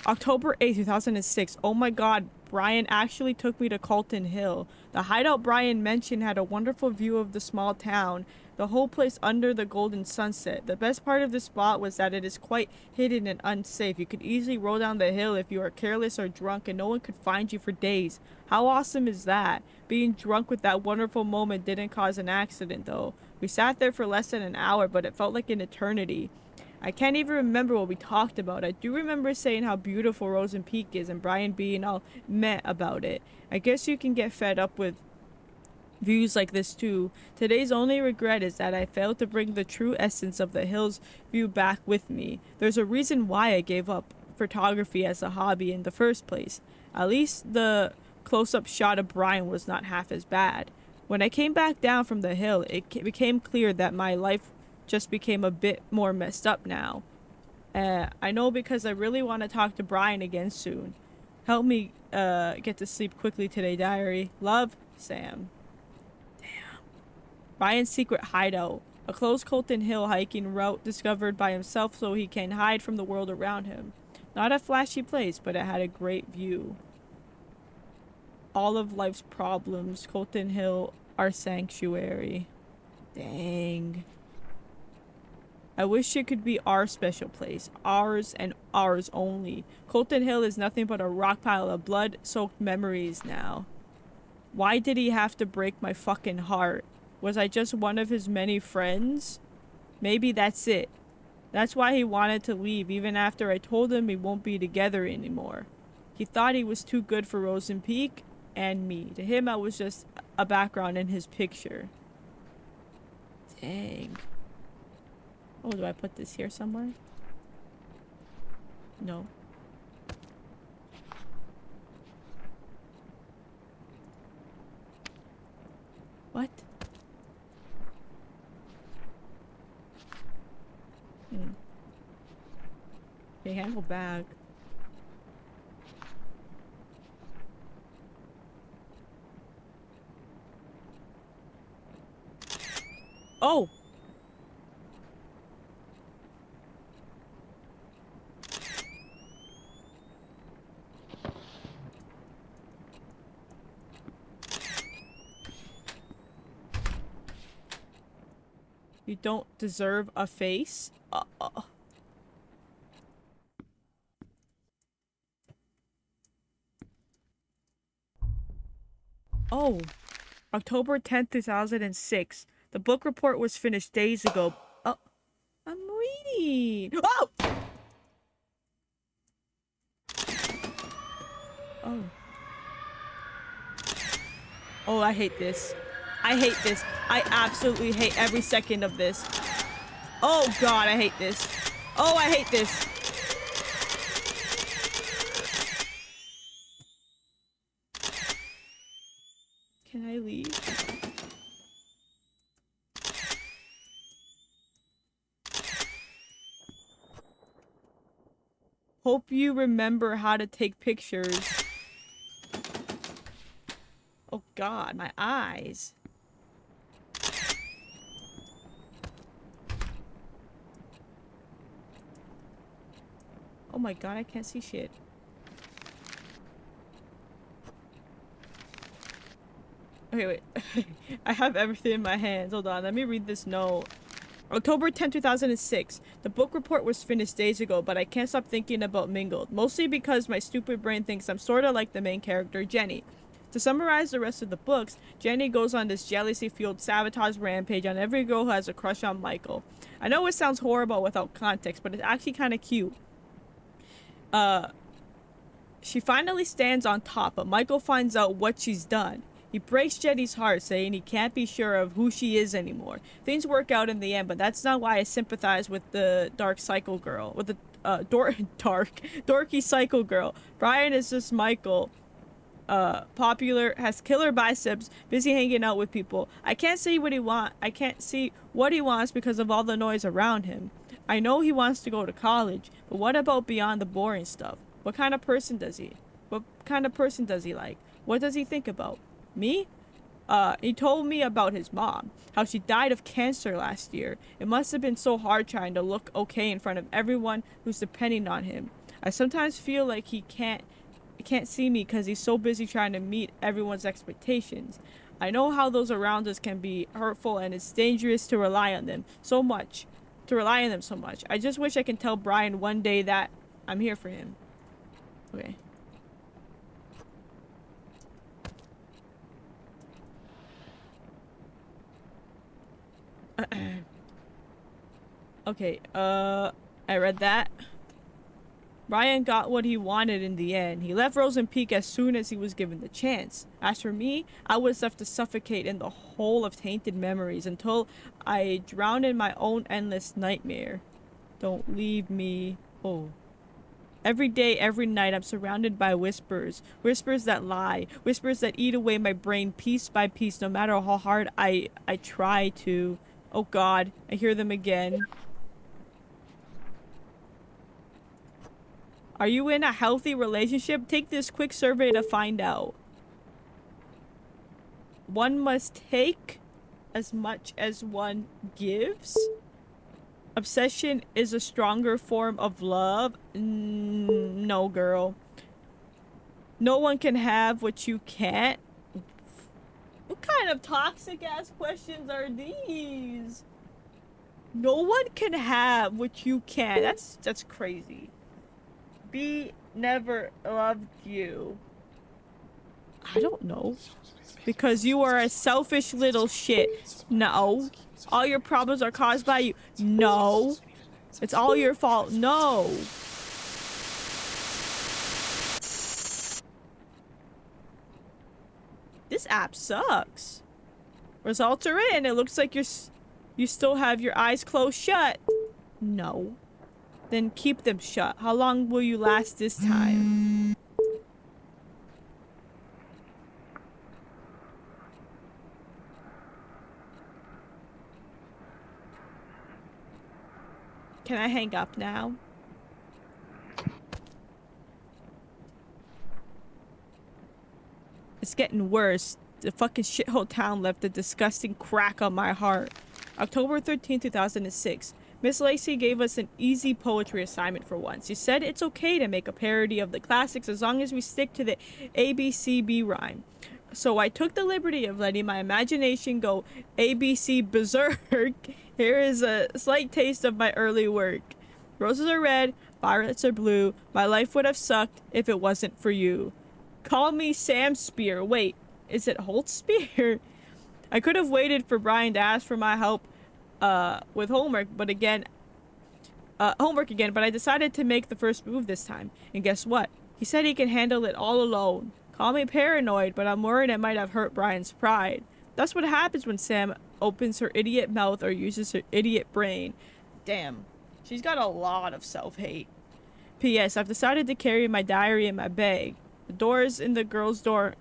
Speaker 1: October 8th, 2006. Oh my god, Brian actually took me to Colton Hill. The hideout Brian mentioned had a wonderful view of the small town, the whole place under the golden sunset. The best part of the spot was that it is quite hidden and unsafe. You could easily roll down the hill if you are careless or drunk and no one could find you for days. How awesome is that? Being drunk with that wonderful moment didn't cause an accident though. We sat there for less than an hour, but it felt like an eternity. I can't even remember what we talked about. I do remember saying how beautiful Rosen Peak is and Brian being all meh about it. I guess you can get fed up with views like this too. Today's only regret is that I failed to bring the true essence of the hills view back with me. There's a reason why I gave up photography as a hobby in the first place. At least the close-up shot of Brian was not half as bad. When I came back down from the hill, it became clear that my life just became a bit more messed up now. I know because I really want to talk to Brian again soon. Help me get to sleep quickly today, diary. Love, Sam. Damn. Brian's secret hideout. A closed Colton Hill hiking route discovered by himself so he can hide from the world around him. Not a flashy place, but it had a great view. All of life's problems, Colton Hill, our sanctuary. Dang. I wish it could be our special place. Ours and ours only. Colton Hill is nothing but a rock pile of blood-soaked memories now. Why did he have to break my fucking heart? Was I just one of his many friends? Maybe that's it. That's why he wanted to leave, even after I told him we won't be together anymore. He thought he was too good for Rosen Peak and me. To him, I was just a background in his picture. Dang. Oh, do I put this here somewhere? No. What? Okay, handle bag. Oh! You don't deserve a face? Oh. October 10th, 2006. The book report was finished days ago. Oh. I'm reading. Oh! Oh. Oh, I hate this. I hate this. I absolutely hate every second of this. Oh god, I hate this. Oh, I hate this. Can I leave? Hope you remember how to take pictures. Oh god, my eyes. Oh my god, I can't see shit. Okay, wait. I have everything in my hands. Hold on, let me read this note. October 10, 2006. The book report was finished days ago, but I can't stop thinking about Mingled. Mostly because my stupid brain thinks I'm sorta like the main character, Jenny. To summarize the rest of the books, Jenny goes on this jealousy-fueled sabotage rampage on every girl who has a crush on Michael. I know it sounds horrible without context, but it's actually kind of cute. She finally stands on top, but Michael finds out what she's done. He breaks Jenny's heart, saying he can't be sure of who she is anymore. Things work out in the end, but that's not why I sympathize with the dark psycho girl. With the dorky psycho girl. Brian is just Michael. Popular, has killer biceps, busy hanging out with people. I can't see what he wants because of all the noise around him. I know he wants to go to college, but what about beyond the boring stuff? What kind of person does he like? What does he think about? Me? He told me about his mom, how she died of cancer last year. It must have been so hard trying to look okay in front of everyone who's depending on him. I sometimes feel like he can't see me because he's so busy trying to meet everyone's expectations. I know how those around us can be hurtful, and it's dangerous to rely on them so much. I just wish I can tell Brian one day that I'm here for him. Okay. Okay, I read that. Brian got what he wanted in the end. He left Rosen Peak as soon as he was given the chance. As for me, I was left to suffocate in the hole of tainted memories until I drowned in my own endless nightmare. Don't leave me. Oh. Every day, every night, I'm surrounded by whispers. Whispers that lie. Whispers that eat away my brain piece by piece, no matter how hard I try to. Oh God, I hear them again. Are you in a healthy relationship? Take this quick survey to find out. One must take as much as one gives. Obsession is a stronger form of love. No, girl. No one can have what you can't. What kind of toxic ass questions are these? No one can have what you can. That's crazy. B never loved you. I don't know. Because you are a selfish little shit. No. All your problems are caused by you. No. It's all your fault. No. This app sucks. Results are in. It looks like you still have your eyes closed shut. No. Then keep them shut. How long will you last this time? Can I hang up now? It's getting worse. The fucking shithole town left a disgusting crack on my heart. October 13, 2006. Miss Lacey gave us an easy poetry assignment for once. She said it's okay to make a parody of the classics as long as we stick to the ABCB rhyme. So I took the liberty of letting my imagination go ABC berserk. Here is a slight taste of my early work. Roses are red, violets are blue. My life would have sucked if it wasn't for you. Call me Sam Spear. Wait, is it Holt Spear? I could have waited for Brian to ask for my help with homework again, but I decided to make the first move this time. And guess what? He said he can handle it all alone. Call me paranoid, but I'm worried I might have hurt Brian's pride. That's what happens when Sam opens her idiot mouth or uses her idiot brain. Damn, she's got a lot of self-hate. P.S. I've decided to carry my diary in my bag. The doors in the girls' dorm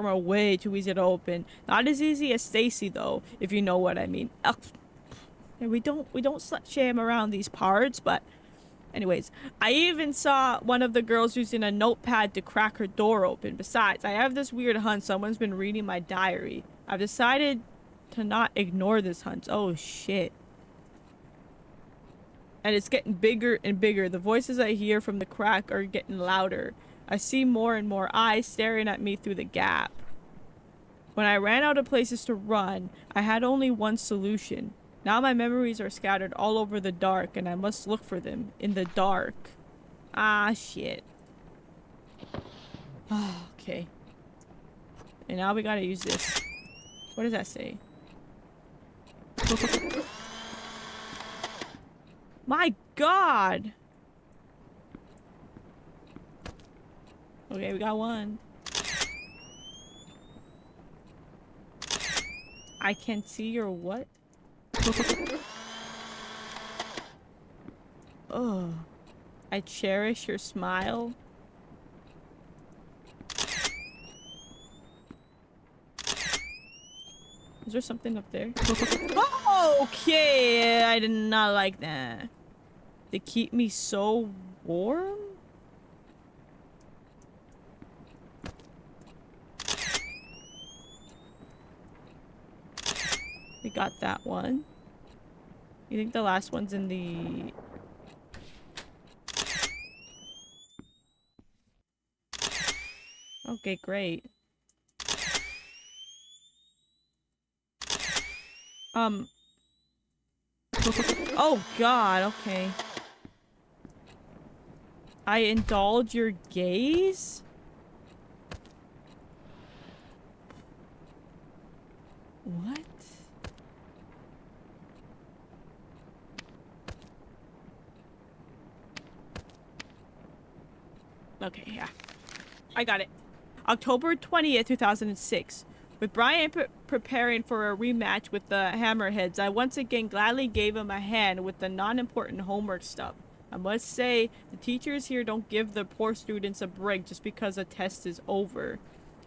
Speaker 1: are way too easy to open. Not as easy as Stacy though, if you know what I mean. Ugh. And we don't slut shame around these parts, but anyways, I even saw one of the girls using a notepad to crack her door open. Besides, I have this weird hunch someone's been reading my diary. I've decided to not ignore this hunch. Oh shit. And it's getting bigger and bigger. The voices I hear from the crack are getting louder. I see more and more eyes staring at me through the gap. When I ran out of places to run, I had only one solution. Now my memories are scattered all over the dark, and I must look for them in the dark. Ah, shit. Okay. And now we gotta use this. What does that say? My God! Okay, we got one. I can see your what? Oh. I cherish your smile. Is there something up there? Okay, I did not like that. They keep me so warm? We got that one. You think the last one's in the... Okay, great. Oh god, okay. I indulge your gaze? What? Okay, yeah. I got it. October 20th, 2006. With Brian preparing for a rematch with the Hammerheads, I once again gladly gave him a hand with the non-important homework stuff. I must say, the teachers here don't give the poor students a break just because a test is over.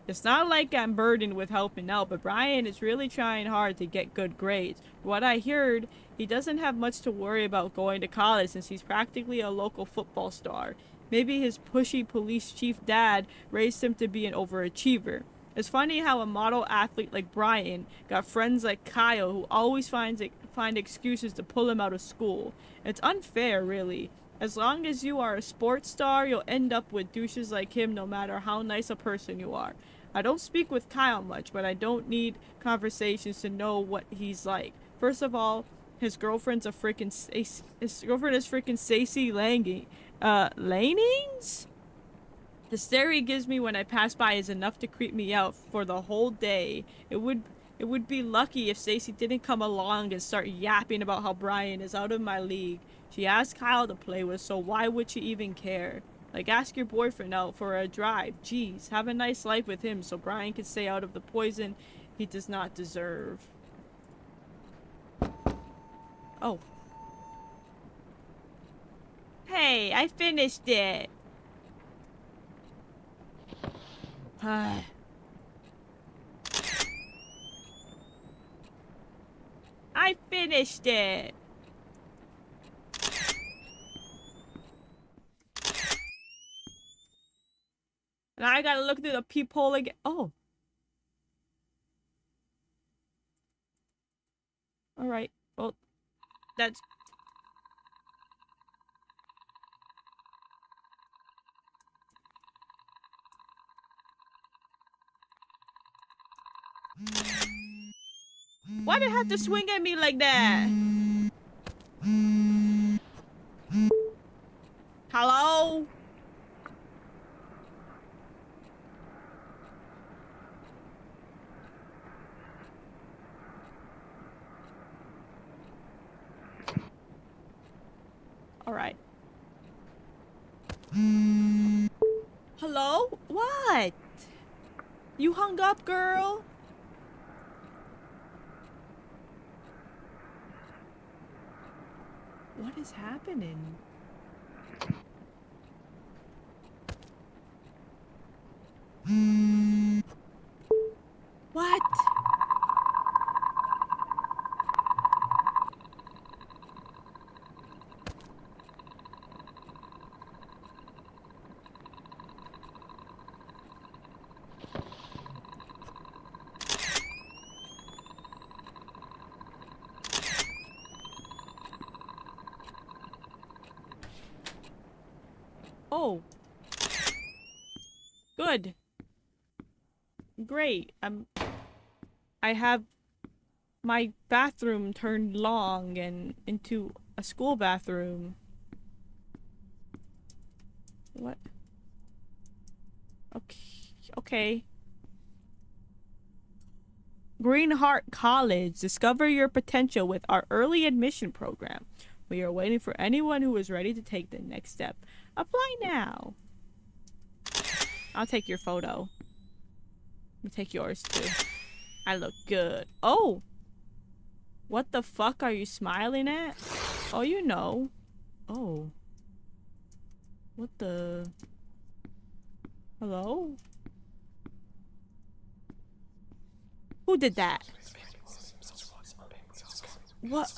Speaker 1: It's not like I'm burdened with helping out, but Brian is really trying hard to get good grades. From what I heard, he doesn't have much to worry about going to college since he's practically a local football star. Maybe his pushy police chief dad raised him to be an overachiever. It's funny how a model athlete like Brian got friends like Kyle who always find excuses to pull him out of school. It's unfair, really. As long as you are a sports star, you'll end up with douches like him no matter how nice a person you are. I don't speak with Kyle much, but I don't need conversations to know what he's like. First of all, his girlfriend is freaking Stacey Lanings? The stare he gives me when I pass by is enough to creep me out for the whole day. It would be lucky if Stacey didn't come along and start yapping about how Brian is out of my league. She asked Kyle to play with, so why would she even care? Like, ask your boyfriend out for a drive. Jeez, have a nice life with him so Brian can stay out of the poison he does not deserve. Oh. Hey, I finished it. I finished it. And I gotta look through the peephole again. Oh. Alright. Well, that's... Why did it have to swing at me like that? Hello? Alright. Hello? What? You hung up, girl? What is happening? What? Oh. Good. Great. I have my bathroom turned long and into a school bathroom. What? Okay. Okay. Greenheart College. Discover your potential with our early admission program. We are waiting for anyone who is ready to take the next step. Apply now. I'll take your photo. I'll take yours too. I look good. Oh! What the fuck are you smiling at? Oh, you know. Oh. What the... Hello? Who did that? What?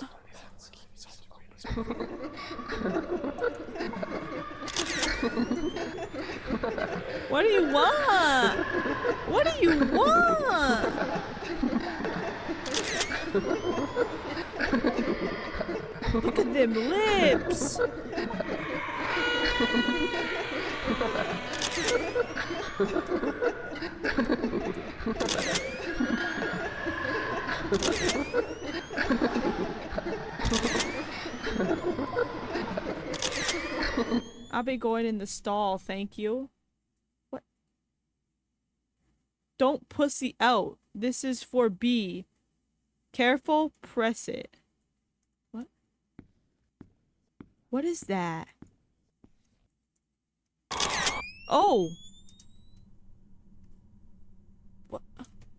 Speaker 1: What do you want? What do you want? Look at them lips. I'll be going in the stall, thank you. What? Don't pussy out. This is for B. Careful, press it. What? What is that? Oh!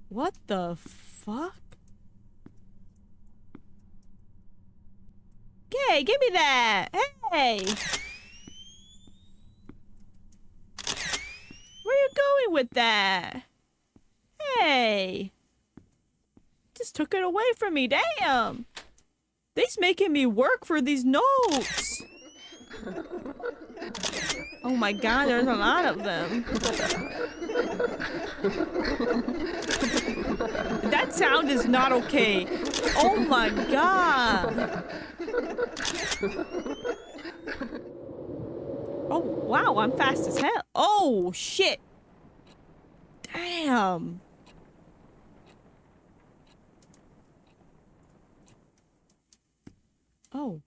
Speaker 1: What the fuck? Okay, give me that! Hey! Where you going with that? Hey! Just took it away from me, damn! They's making me work for these notes! Oh my god, there's a lot of them. That sound is not okay. Oh my god! Oh wow, I'm fast as hell. Oh shit! Damn! Oh.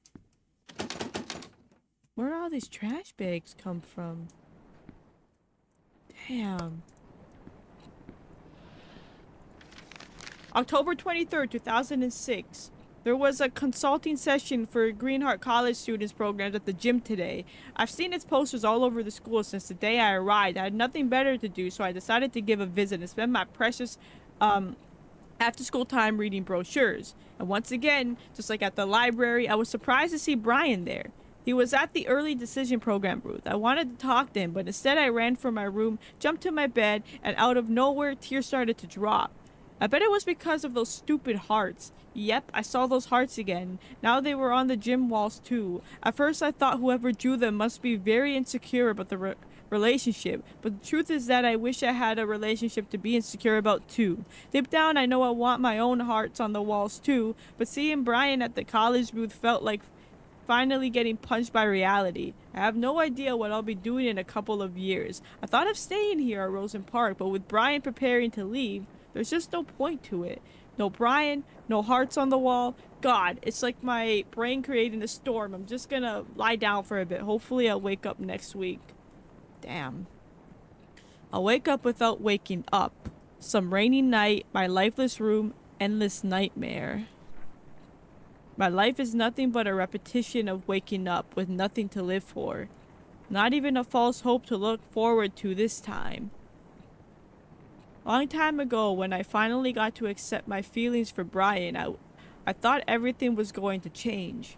Speaker 1: Where do all these trash bags come from? Damn. October 23rd, 2006. There was a consulting session for Greenheart College students programs at the gym today. I've seen its posters all over the school since the day I arrived. I had nothing better to do, so I decided to give a visit and spend my precious, after school time reading brochures. And once again, just like at the library, I was surprised to see Brian there. He was at the early decision program booth. I wanted to talk to him, but instead I ran from my room, jumped to my bed, and out of nowhere, tears started to drop. I bet it was because of those stupid hearts. Yep, I saw those hearts again. Now they were on the gym walls too. At first I thought whoever drew them must be very insecure about the relationship, but the truth is that I wish I had a relationship to be insecure about too. Deep down I know I want my own hearts on the walls too, but seeing Brian at the college booth felt like finally getting punched by reality. I have no idea what I'll be doing in a couple of years. I thought of staying here at Rosen Park, but with Brian preparing to leave, there's just no point to it. No Brian, no hearts on the wall. God, it's like my brain creating a storm. I'm just gonna lie down for a bit. Hopefully I'll wake up next week. Damn. I'll wake up without waking up. Some rainy night, my lifeless room, endless nightmare. My life is nothing but a repetition of waking up with nothing to live for. Not even a false hope to look forward to this time. Long time ago, when I finally got to accept my feelings for Brian, I thought everything was going to change.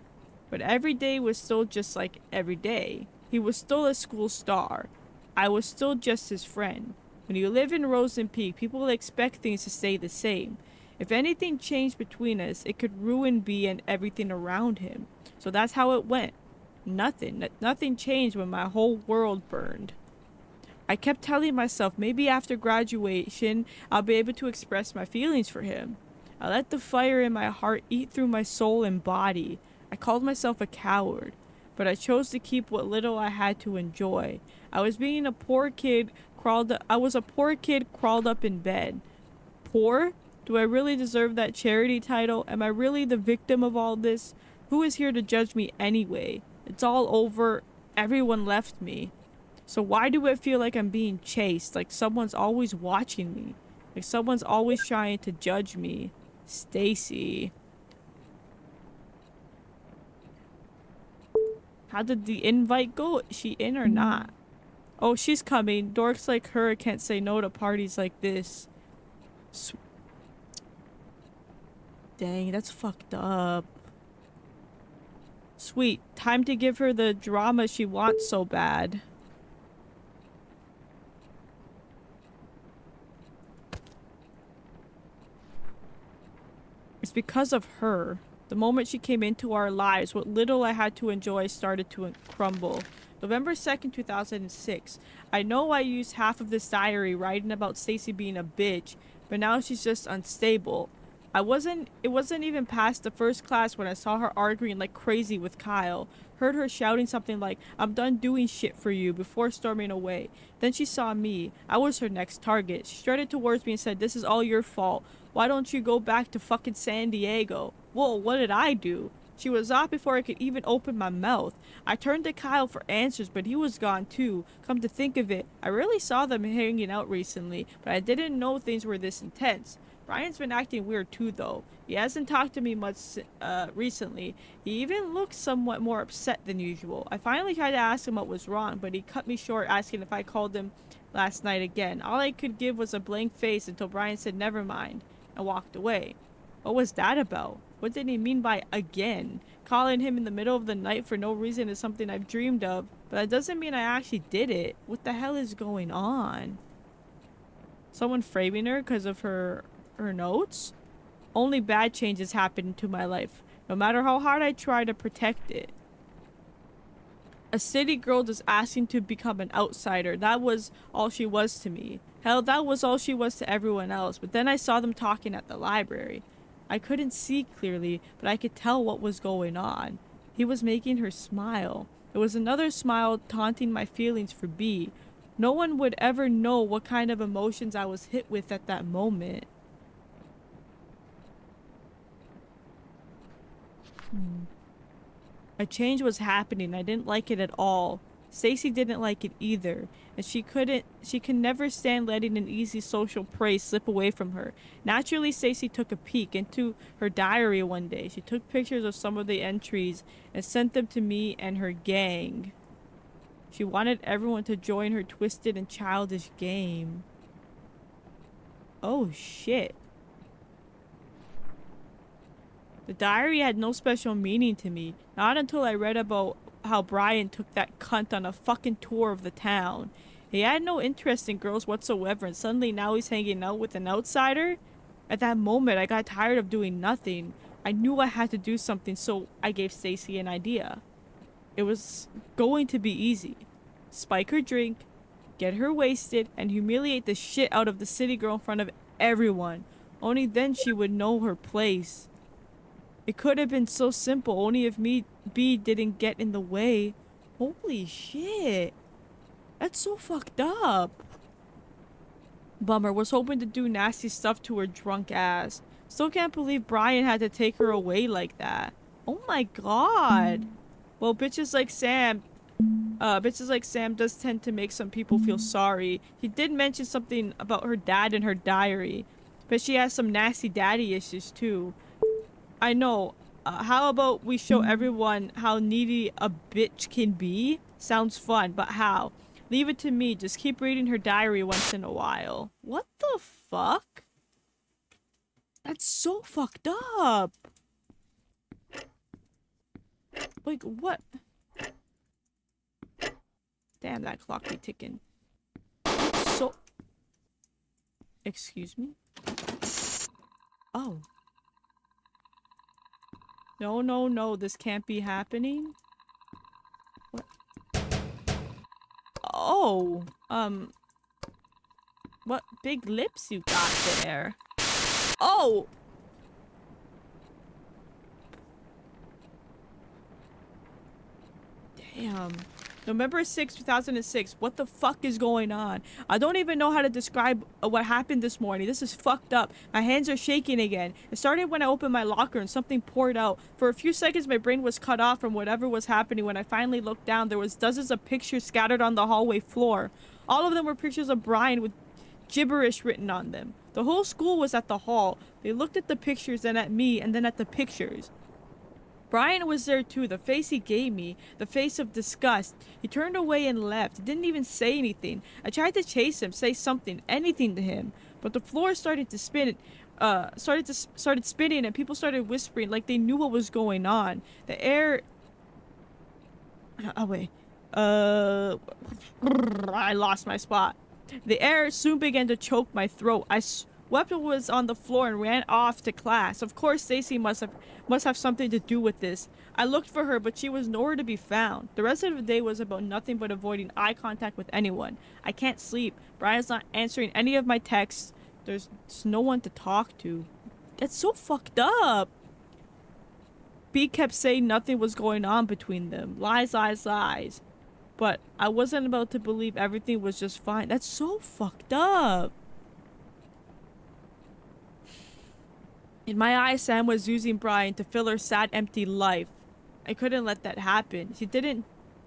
Speaker 1: But every day was still just like every day. He was still a school star. I was still just his friend. When you live in Rosen Peak, people expect things to stay the same. If anything changed between us, it could ruin B and everything around him. So that's how it went. Nothing changed when my whole world burned. I kept telling myself maybe after graduation, I'll be able to express my feelings for him. I let the fire in my heart eat through my soul and body. I called myself a coward, but I chose to keep what little I had to enjoy. I was a poor kid crawled up in bed. Poor? Do I really deserve that charity title? Am I really the victim of all this? Who is here to judge me anyway? It's all over. Everyone left me. So why do I feel like I'm being chased? Like someone's always watching me. Like someone's always trying to judge me. Stacy. How did the invite go? Is she in or not? Oh, she's coming. Dorks like her can't say no to parties like this. Dang, that's fucked up. Sweet. Time to give her the drama she wants so bad. It's because of her. The moment she came into our lives, what little I had to enjoy started to crumble. November 2nd, 2006. I know I used half of this diary writing about Stacy being a bitch, but now she's just unstable. It wasn't even past the first class when I saw her arguing like crazy with Kyle. Heard her shouting something like, "I'm done doing shit for you," before storming away. Then she saw me. I was her next target. She strutted towards me and said, "This is all your fault. Why don't you go back to fucking San Diego?" Whoa, what did I do? She was off before I could even open my mouth. I turned to Kyle for answers, but he was gone too. Come to think of it, I rarely saw them hanging out recently, but I didn't know things were this intense. Brian's been acting weird too, though. He hasn't talked to me much recently. He even looks somewhat more upset than usual. I finally tried to ask him what was wrong, but he cut me short, asking if I called him last night again. All I could give was a blank face until Brian said never mind and walked away. What was that about? What did he mean by again? Calling him in the middle of the night for no reason is something I've dreamed of, but that doesn't mean I actually did it. What the hell is going on? Someone framing her because of her notes? Only bad changes happen to my life, no matter how hard I try to protect it. A city girl just asking to become an outsider. That was all she was to me. Hell, that was all she was to everyone else. But then I saw them talking at the library. I couldn't see clearly, but I could tell what was going on. He was making her smile. It was another smile taunting my feelings for B. No one would ever know what kind of emotions I was hit with at that moment. A change was happening. I didn't like it at all. Stacy didn't like it either, and she can never stand letting an easy social prey slip away from her. Naturally, Stacy took a peek into her diary one day. She took pictures of some of the entries and sent them to me and her gang. She wanted everyone to join her twisted and childish game. Oh shit. The diary had no special meaning to me, not until I read about how Brian took that cunt on a fucking tour of the town. He had no interest in girls whatsoever, and suddenly now he's hanging out with an outsider? At that moment, I got tired of doing nothing. I knew I had to do something, so I gave Stacy an idea. It was going to be easy. Spike her drink, get her wasted, and humiliate the shit out of the city girl in front of everyone. Only then she would know her place. It could have been so simple, only if B didn't get in the way. Holy shit. That's so fucked up. Bummer, was hoping to do nasty stuff to her drunk ass. Still can't believe Brian had to take her away like that. Oh my god. Well, bitches like Sam does tend to make some people feel sorry. He did mention something about her dad in her diary, but she has some nasty daddy issues too. I know. How about we show everyone how needy a bitch can be? Sounds fun, but how? Leave it to me. Just keep reading her diary once in a while. What the fuck? That's so fucked up. Like, what? Damn, that clock be ticking. So... Excuse me? Oh. No, no, no, this can't be happening. What? Oh, what big lips you got there? Oh! Damn. November 6, 2006. What the fuck is going on? I don't even know how to describe what happened this morning. This is fucked up. My hands are shaking again. It started when I opened my locker and something poured out. For a few seconds, my brain was cut off from whatever was happening. When I finally looked down, there was dozens of pictures scattered on the hallway floor. All of them were pictures of Brian with gibberish written on them. The whole school was at the hall. They looked at the pictures, then at me, and then at the pictures. Brian was there too, the face he gave me, the face of disgust. He turned away and left. He didn't even say anything. I tried to chase him, say something, anything to him. but the floor started to spin. Started spinning, and people started whispering like they knew what was going on. The air. Oh wait. I lost my spot. The air soon began to choke my throat. I swept what was on the floor and ran off to class. Of course, Stacy must have something to do with this. I looked for her, but she was nowhere to be found. The rest of the day was about nothing but avoiding eye contact with anyone. I can't sleep. Brian's not answering any of my texts. There's no one to talk to. That's so fucked up. B kept saying nothing was going on between them. Lies, lies, lies. But I wasn't about to believe everything was just fine. That's so fucked up. In my eyes, Sam was using Brian to fill her sad, empty life. I couldn't let that happen.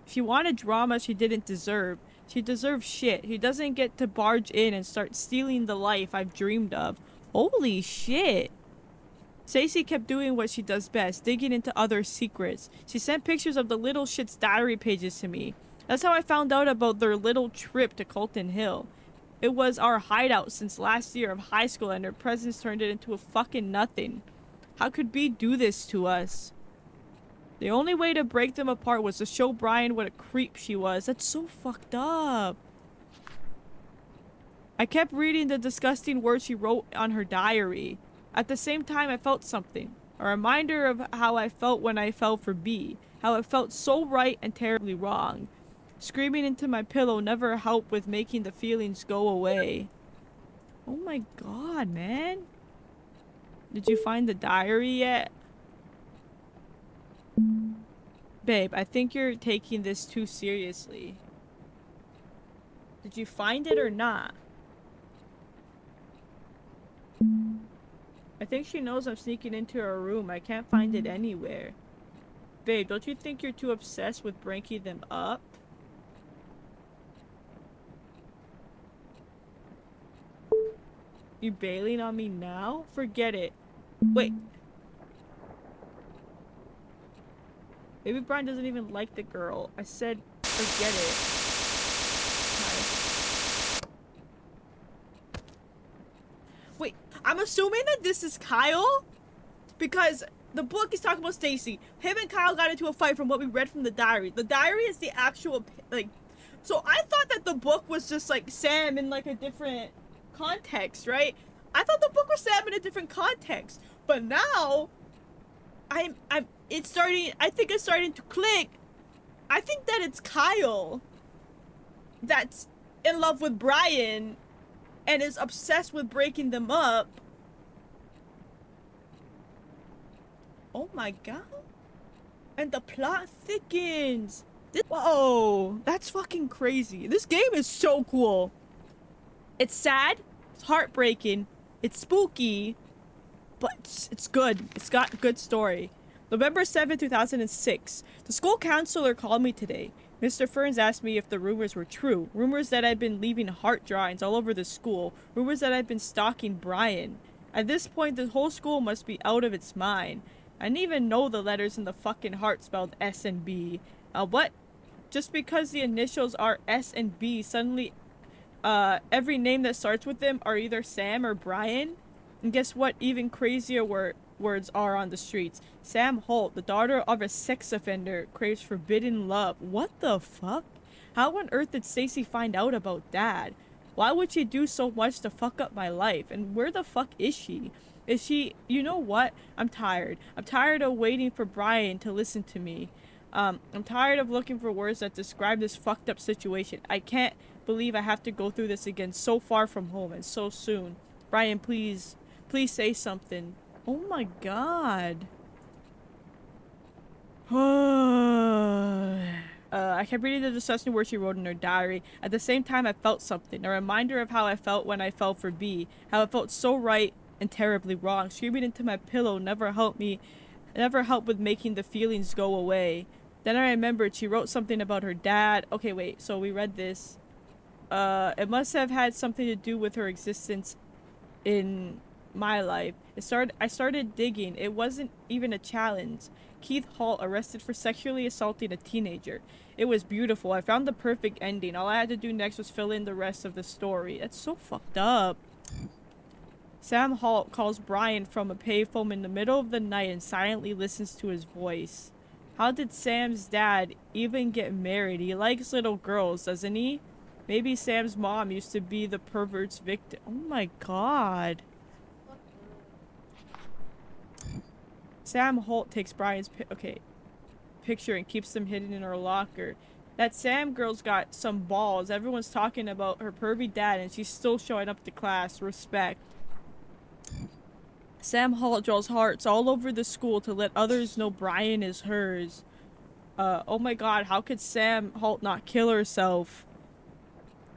Speaker 1: She wanted drama she didn't deserve. She deserves shit. He doesn't get to barge in and start stealing the life I've dreamed of. Holy shit. Stacy kept doing what she does best, digging into other secrets. She sent pictures of the little shit's diary pages to me. That's how I found out about their little trip to Colton Hill. It was our hideout since last year of high school, and her presence turned it into a fucking nothing. How could B do this to us? The only way to break them apart was to show Brian what a creep she was. That's so fucked up. I kept reading the disgusting words she wrote on her diary. At the same time, I felt something. A reminder of how I felt when I fell for B. How it felt so right and terribly wrong. Screaming into my pillow never helped with making the feelings go away. Oh my god, man. Did you find the diary yet? Babe, I think you're taking this too seriously. Did you find it or not? I think she knows I'm sneaking into her room. I can't find it anywhere. Babe, don't you think you're too obsessed with breaking them up? You bailing on me now? Forget it. Wait. Maybe Brian doesn't even like the girl. I said forget it. Wait, I'm assuming that this is Kyle? Because the book is talking about Stacy. Him and Kyle got into a fight from what we read from the diary. The diary is the actual, like... So I thought that the book was just, like, Sam in, like, a different context, right? I thought the book was Sam in a different context. But now... I think it's starting to click. I think that it's Kyle that's in love with Brian and is obsessed with breaking them up. Oh my god. And the plot thickens. Whoa, that's fucking crazy. This game is so cool. It's sad, it's heartbreaking, it's spooky, but it's good. It's got a good story. November 7, 2006. The school counselor called me today. Mr. Ferns asked me if the rumors were true. Rumors that I'd been leaving heart drawings all over the school. Rumors that I'd been stalking Brian. At this point, the whole school must be out of its mind. I didn't even know the letters in the fucking heart spelled S and B. What? Just because the initials are S and B, suddenly, every name that starts with them are either Sam or Brian? And guess what even crazier words are on the streets? Sam Holt, the daughter of a sex offender, craves forbidden love. What the fuck? How on earth did Stacy find out about Dad? Why would she do so much to fuck up my life? And where the fuck is she? Is she... You know what? I'm tired. I'm tired of waiting for Brian to listen to me. I'm tired of looking for words that describe this fucked up situation. I can't believe I have to go through this again so far from home and so soon. Brian, please say something. Oh my god. I kept reading the disgusting words she wrote in her diary. At the same time, I felt something. A reminder of how I felt when I fell for B. How it felt so right and terribly wrong. Screaming into my pillow never helped with making the feelings go away. Then I remembered she wrote something about her dad. Okay, wait. So we read this. It must have had something to do with her existence in my life. I started digging. It wasn't even a challenge. Keith Holt arrested for sexually assaulting a teenager. It was beautiful. I found the perfect ending. All I had to do next was fill in the rest of the story. That's so fucked up. Sam Holt calls Brian from a payphone in the middle of the night and silently listens to his voice. How did Sam's dad even get married? He likes little girls, doesn't he? Maybe Sam's mom used to be the pervert's victim. Oh my god. Sam Holt takes Brian's picture and keeps them hidden in her locker. That Sam girl's got some balls. Everyone's talking about her pervy dad and she's still showing up to class. Respect. Sam Holt draws hearts all over the school to let others know Brian is hers. Oh my god, how could Sam Holt not kill herself?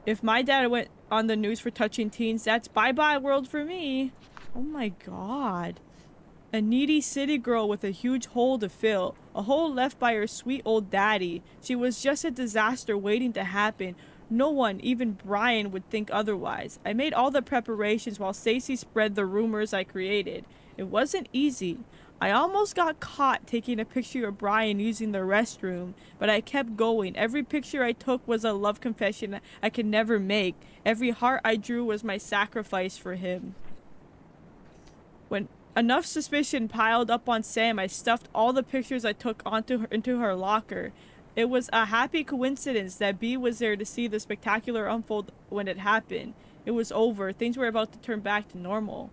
Speaker 1: If my dad went on the news for touching teens, that's bye-bye world for me. Oh my god. A needy city girl with a huge hole to fill. A hole left by her sweet old daddy. She was just a disaster waiting to happen. No one, even Brian, would think otherwise. I made all the preparations while Stacy spread the rumors I created. It wasn't easy. I almost got caught taking a picture of Brian using the restroom, but I kept going. Every picture I took was a love confession I could never make. Every heart I drew was my sacrifice for him. When enough suspicion piled up on Sam, I stuffed all the pictures I took into her locker. It was a happy coincidence that B was there to see the spectacular unfold when it happened. It was over. Things were about to turn back to normal.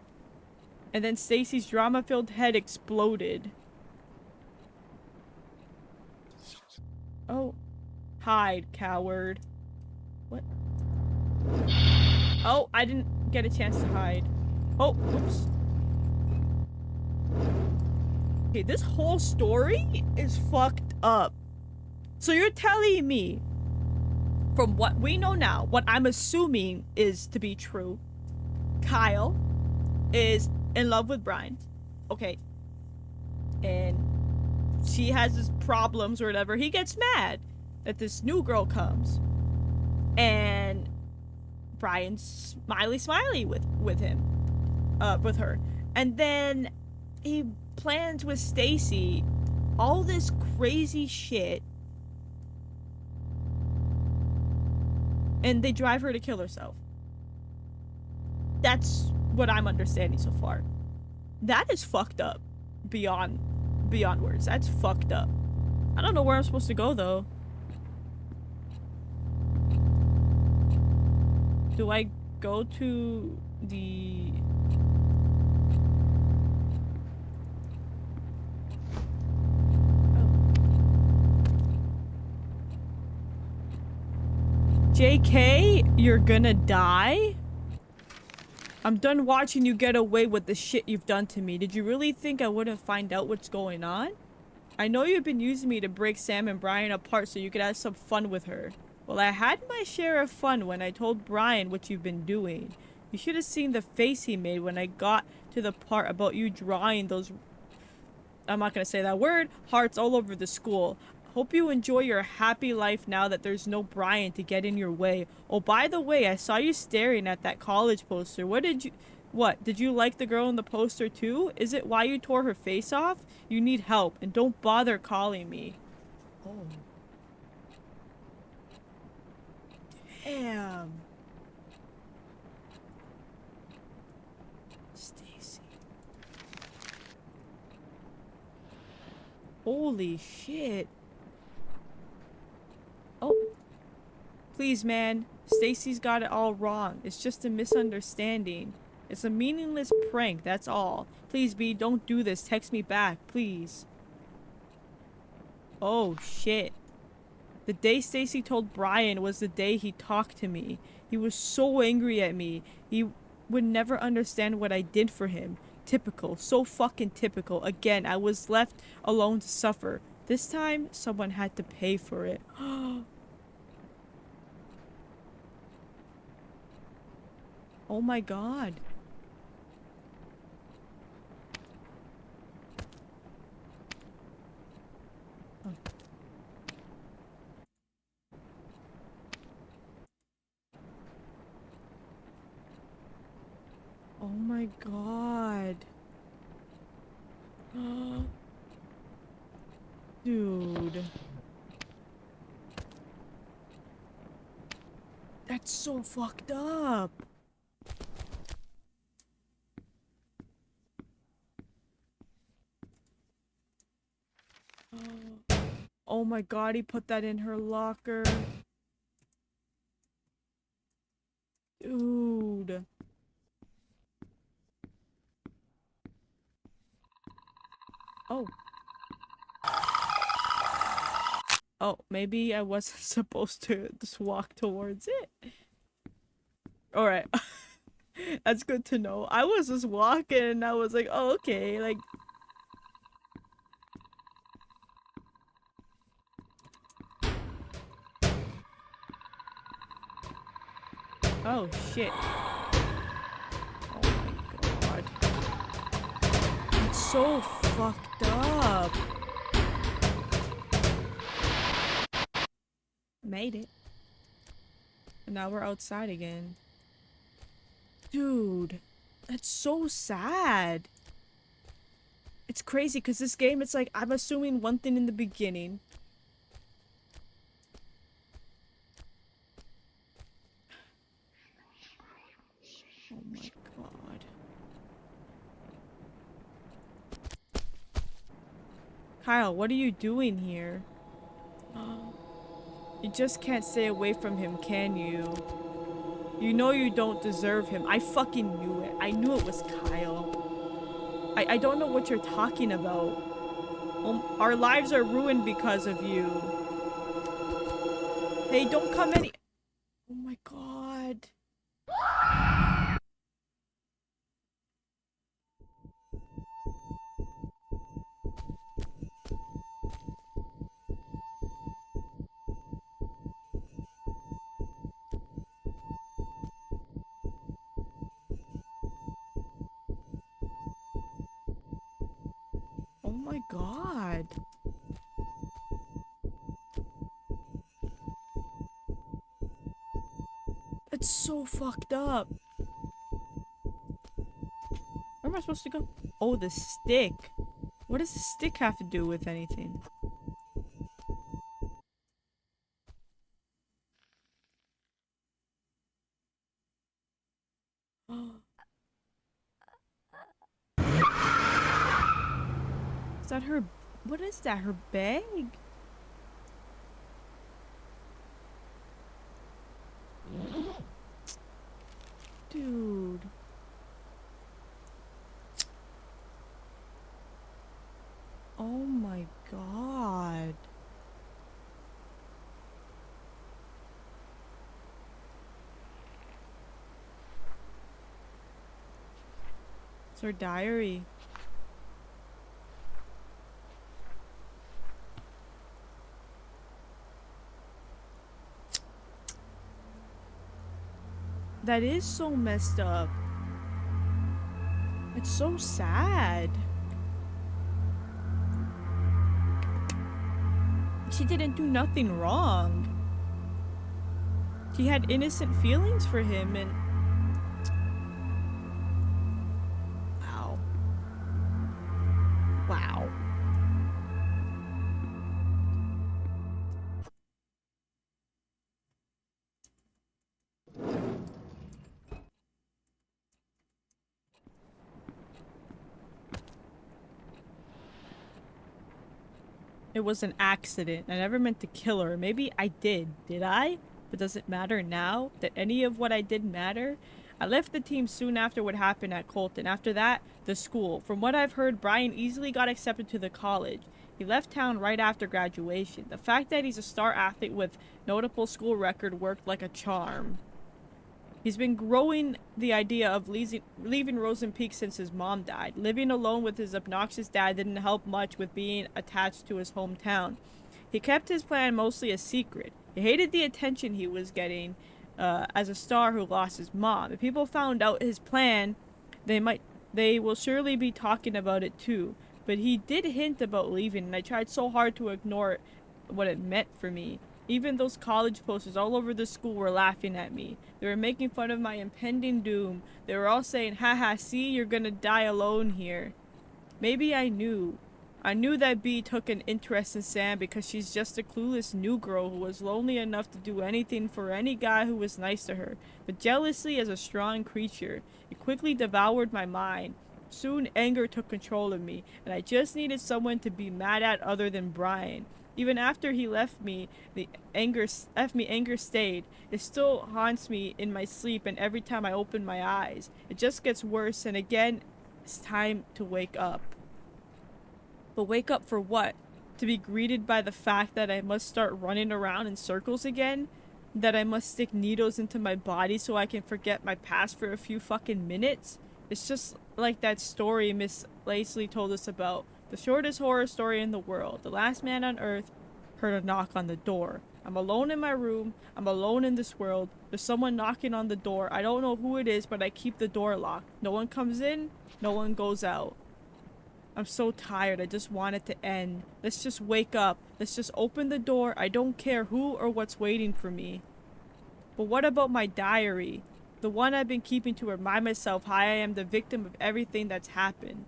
Speaker 1: And then Stacy's drama-filled head exploded. Oh. Hide, coward. What? Oh, I didn't get a chance to hide. Oh, whoops. Okay, this whole story is fucked up. So you're telling me, from what we know now, what I'm assuming is to be true, Kyle is in love with Brian. Okay. And she has his problems or whatever. He gets mad that this new girl comes. And Brian's smiley with him. With her. And then he plans with Stacy all this crazy shit. And they drive her to kill herself. That's what I'm understanding so far. That is fucked up. Beyond words. That's fucked up. I don't know where I'm supposed to go though. Do I go to the... JK, you're gonna die? I'm done watching you get away with the shit you've done to me. Did you really think I wouldn't find out what's going on? I know you've been using me to break Sam and Brian apart so you could have some fun with her. Well, I had my share of fun when I told Brian what you've been doing. You should have seen the face he made when I got to the part about you drawing those... I'm not gonna say that word. Hearts all over the school. Hope you enjoy your happy life now that there's no Brian to get in your way. Oh, by the way, I saw you staring at that college poster. What? Did you like the girl in the poster too? Is it why you tore her face off? You need help, and don't bother calling me. Oh. Damn. Stacy. Holy shit. Oh. Please, man. Stacy's got it all wrong. It's just a misunderstanding. It's a meaningless prank, that's all. Please, B, don't do this. Text me back, please. Oh, shit. The day Stacy told Brian was the day he talked to me. He was so angry at me. He would never understand what I did for him. Typical. So fucking typical. Again, I was left alone to suffer. This time, someone had to pay for it. Oh my god. Oh. Oh my god. Dude. That's so fucked up. Oh my god, he put that in her locker. Dude. Oh. Oh, maybe I wasn't supposed to just walk towards it. Alright. That's good to know. I was just walking and I was like, oh, okay, like... Oh, shit. Oh my god. It's so fucked up. Made it. And now we're outside again. Dude, that's so sad. It's crazy because this game, it's like, I'm assuming one thing in the beginning. Oh my god. Kyle, what are you doing here? You just can't stay away from him, can you? You know you don't deserve him. I fucking knew it. I knew it was Kyle. I don't know what you're talking about. Our lives are ruined because of you. Hey, don't come any- Oh my god. Oh my god. That's so fucked up. Where am I supposed to go? Oh, the stick. What does the stick have to do with anything? Is that her? What is that? Her bag? Dude. Oh my god. It's her diary. That is so messed up. It's so sad. She didn't do nothing wrong. She had innocent feelings for him and... Wow. Wow. It was an accident. I never meant to kill her. Maybe I did. Did I? But does it matter now? Did any of what I did matter? I left the team soon after what happened at Colton. After that, the school. From what I've heard, Brian easily got accepted to the college. He left town right after graduation. The fact that he's a star athlete with notable school record worked like a charm. He's been growing the idea of leaving Rosen Peak since his mom died. Living alone with his obnoxious dad didn't help much with being attached to his hometown. He kept his plan mostly a secret. He hated the attention he was getting as a star who lost his mom. If people found out his plan, they will surely be talking about it too. But he did hint about leaving, and I tried so hard to ignore what it meant for me. Even those college posters all over the school were laughing at me. They were making fun of my impending doom. They were all saying, haha, see, you're gonna die alone here. Maybe I knew. I knew that Bea took an interest in Sam because she's just a clueless new girl who was lonely enough to do anything for any guy who was nice to her. But jealousy is a strong creature. It quickly devoured my mind. Soon anger took control of me, and I just needed someone to be mad at other than Brian. Even after he left me, anger stayed. It still haunts me in my sleep and every time I open my eyes. It just gets worse, and again, it's time to wake up. But wake up for what? To be greeted by the fact that I must start running around in circles again? That I must stick needles into my body so I can forget my past for a few fucking minutes? It's just like that story Miss Lacey told us about. The shortest horror story in the world. The last man on earth heard a knock on the door. I'm alone in my room. I'm alone in this world. There's someone knocking on the door. I don't know who it is, but I keep the door locked. No one comes in. No one goes out. I'm so tired. I just want it to end. Let's just wake up. Let's just open the door. I don't care who or what's waiting for me. But what about my diary? The one I've been keeping to remind myself how I am the victim of everything that's happened.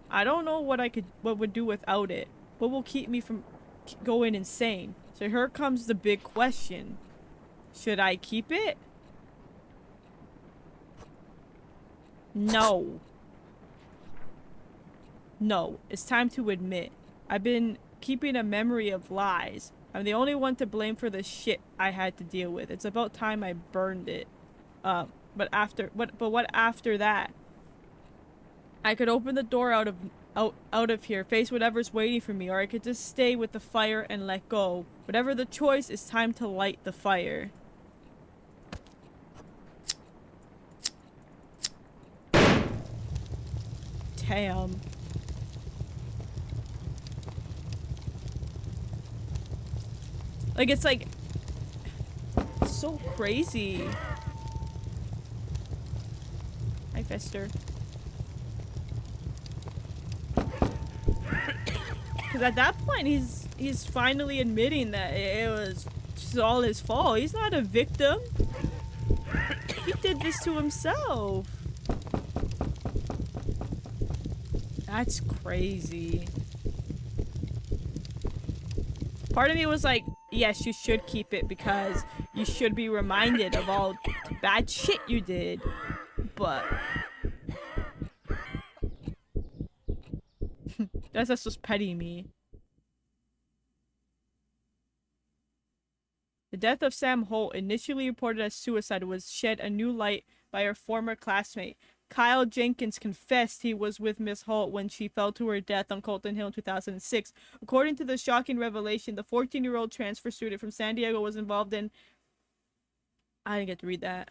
Speaker 1: I don't know what would do without it. What will keep me from going insane? So here comes the big question. Should I keep it? No. No. It's time to admit. I've been keeping a memory of lies. I'm the only one to blame for the shit I had to deal with. It's about time I burned it. But what after that? I could open the door out of here, face whatever's waiting for me, or I could just stay with the fire and let go. Whatever the choice, it's time to light the fire. Damn. Like, it's like so crazy. Hi, Fester. Because at that point, he's finally admitting that it was all his fault. He's not a victim. He did this to himself. That's crazy. Part of me was like, yes, you should keep it because you should be reminded of all the bad shit you did. But that's just petty me. The death of Sam Holt, initially reported as suicide, was shed a new light by her former classmate. Kyle Jenkins confessed he was with Miss Holt when she fell to her death on Colton Hill in 2006. According to the shocking revelation, the 14-year-old transfer student from San Diego was involved in... I didn't get to read that.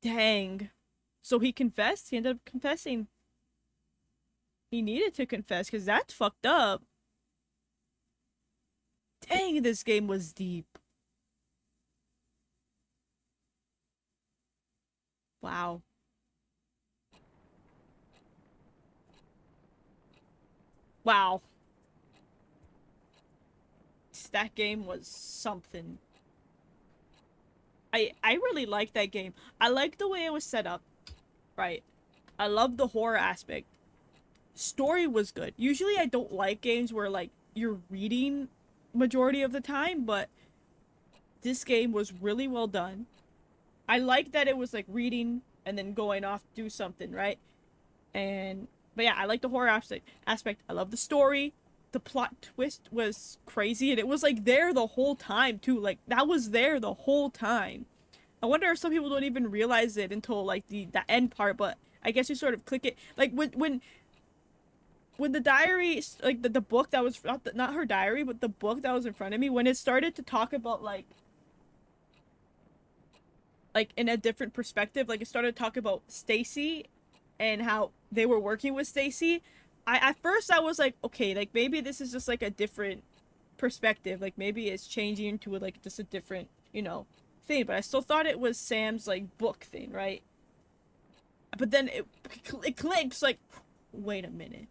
Speaker 1: Dang. So he confessed? He ended up confessing. He needed to confess because that's fucked up. Dang, this game was deep. Wow. Wow. That game was something. I really liked that game. I liked the way it was set up. Right. I love the horror aspect. Story was good. Usually I don't like games where like you're reading majority of the time, but this game was really well done. I like that it was like reading and then going off to do something, right? But yeah, I like the horror aspect. I love the story. The plot twist was crazy, and it was like there the whole time too. Like that was there the whole time. I wonder if some people don't even realize it until like the end part, but I guess you sort of click it. Like when the diary, like the book that was not her diary, but the book that was in front of me, when it started to talk about like in a different perspective, like it started to talk about Stacy and how they were working with Stacy. At first I was like, okay, like maybe this is just like a different perspective, like maybe it's changing into like just a different, thing, but I still thought it was Sam's like book thing, right? But then it clicks like, wait a minute.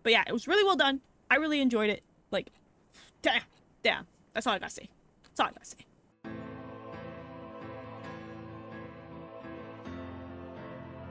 Speaker 1: But yeah, it was really well done. I really enjoyed it. Like, damn. That's all I gotta say.